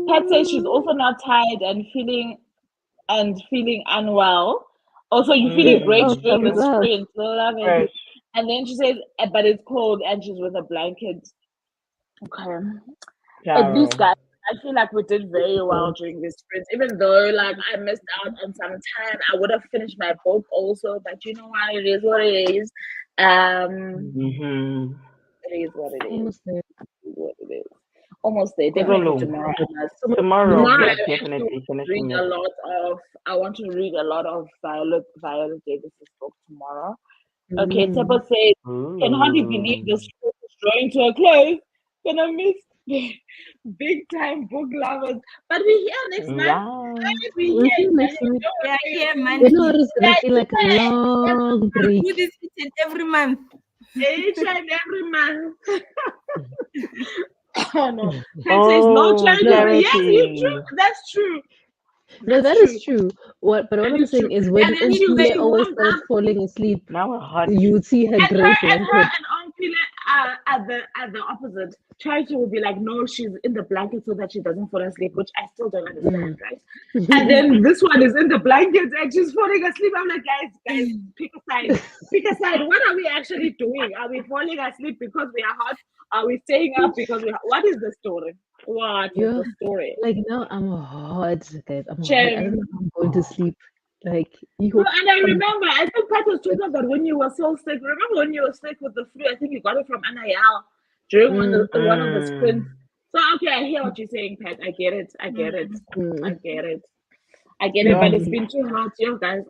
[SPEAKER 1] Pat says she's also not tired and feeling unwell. Also, you're feeling great during the sprint. So love it. And then she says, but it's cold and she's with a blanket. Okay. At least, guys, I feel like we did very well during this sprint. Even though, like, I missed out on some time, I would have finished my book also. But you know what? It is what it is. It is what it is. Almost there. Definitely tomorrow.
[SPEAKER 4] Tomorrow, definitely finishing
[SPEAKER 1] I want to read a lot of Violet Davis's book tomorrow. Okay, Tebo says, can hardly believe this trip is drawing to a close. Gonna miss big time book lovers. But we're here next month.
[SPEAKER 4] Yeah.
[SPEAKER 1] We're here in
[SPEAKER 5] Next
[SPEAKER 1] January.
[SPEAKER 5] week.
[SPEAKER 1] Don't
[SPEAKER 3] We are
[SPEAKER 1] worry.
[SPEAKER 3] here
[SPEAKER 5] You know
[SPEAKER 3] monthly.
[SPEAKER 5] what is gonna feel like a long break.
[SPEAKER 3] Do this each and every month.
[SPEAKER 1] Each and every month. Oh no. Pat says no
[SPEAKER 4] Oh,
[SPEAKER 1] charity. Yes, you true.
[SPEAKER 4] charity.
[SPEAKER 1] That's true.
[SPEAKER 5] No,
[SPEAKER 1] That's
[SPEAKER 5] that is true. What
[SPEAKER 1] That
[SPEAKER 5] I'm
[SPEAKER 1] is true.
[SPEAKER 5] saying is
[SPEAKER 1] And
[SPEAKER 5] when
[SPEAKER 1] then she
[SPEAKER 5] Chile always
[SPEAKER 1] warmed
[SPEAKER 5] started
[SPEAKER 1] up.
[SPEAKER 5] falling asleep,
[SPEAKER 4] Now we're hot.
[SPEAKER 5] you would see her
[SPEAKER 1] And
[SPEAKER 5] grey
[SPEAKER 1] her
[SPEAKER 5] blanket.
[SPEAKER 1] and Uncle at the opposite. Charity would be like, no, she's in the blanket so that she doesn't fall asleep, which I still don't understand, right? And then this one is in the blanket and she's falling asleep. I'm like, guys, pick a side. Pick a side. What are we actually doing? Are we falling asleep because we are hot? Are we staying up because we what is the story? What is
[SPEAKER 5] Yeah,
[SPEAKER 1] the story?
[SPEAKER 5] like now I'm hot, guys. I'm hot. I
[SPEAKER 1] Shame.
[SPEAKER 5] don't know how I'm going to sleep. Like you,
[SPEAKER 1] No, and I
[SPEAKER 5] I'm
[SPEAKER 1] remember, I think Pat was talking about when you were so sick. Remember when you were sick with the flu? I think you got it from NIL during one of the sprints. So, okay, I hear what you're saying, Pat. I get it. I get it. I get it. I get it, but it's been too hot, you guys.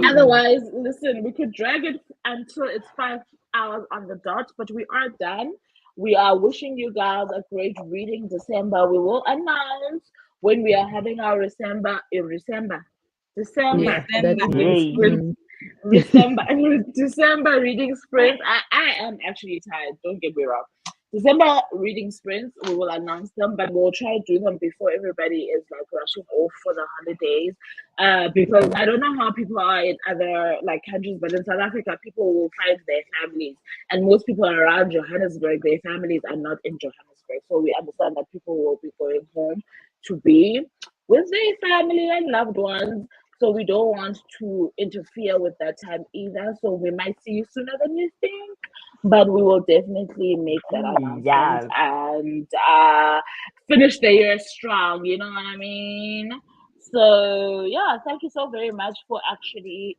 [SPEAKER 1] Otherwise, listen, we could drag it until it's 5 hours on the dot, but we are done. We are wishing you guys a great reading December. We will announce when we are having our December
[SPEAKER 3] December.
[SPEAKER 1] reading
[SPEAKER 4] Yay.
[SPEAKER 1] sprint. December reading sprints. I am actually tired. Don't get me wrong. December reading sprints. We will announce them, but we'll try to do them before everybody is like rushing off for the holidays. Because I don't know how people are in other like countries, but in South Africa, people will find their families, and most people around Johannesburg, their families are not in Johannesburg. So we understand that people will be going home to be with their family and loved ones. So we don't want to interfere with that time either. So we might see you sooner than you think, but we will definitely make that announcement
[SPEAKER 4] Yeah.
[SPEAKER 1] and finish the year strong. You know what I mean? So yeah, thank you so very much for actually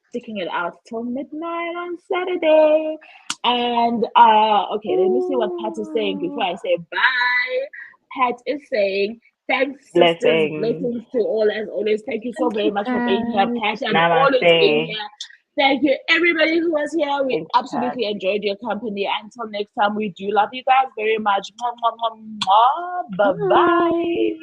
[SPEAKER 1] sticking it out till midnight on Saturday. And okay, let me see what Pat is saying before I say bye. Pat is saying, thanks, sisters.
[SPEAKER 4] Blessings.
[SPEAKER 1] Blessings to all as always. Thank you so very much for being here, Pat, and always being
[SPEAKER 4] Namaste.
[SPEAKER 1] here. Thank you, everybody who was here. We
[SPEAKER 4] Thanks, Pat.
[SPEAKER 1] absolutely enjoyed your company. Until next time, we do love you guys very much. Bye bye.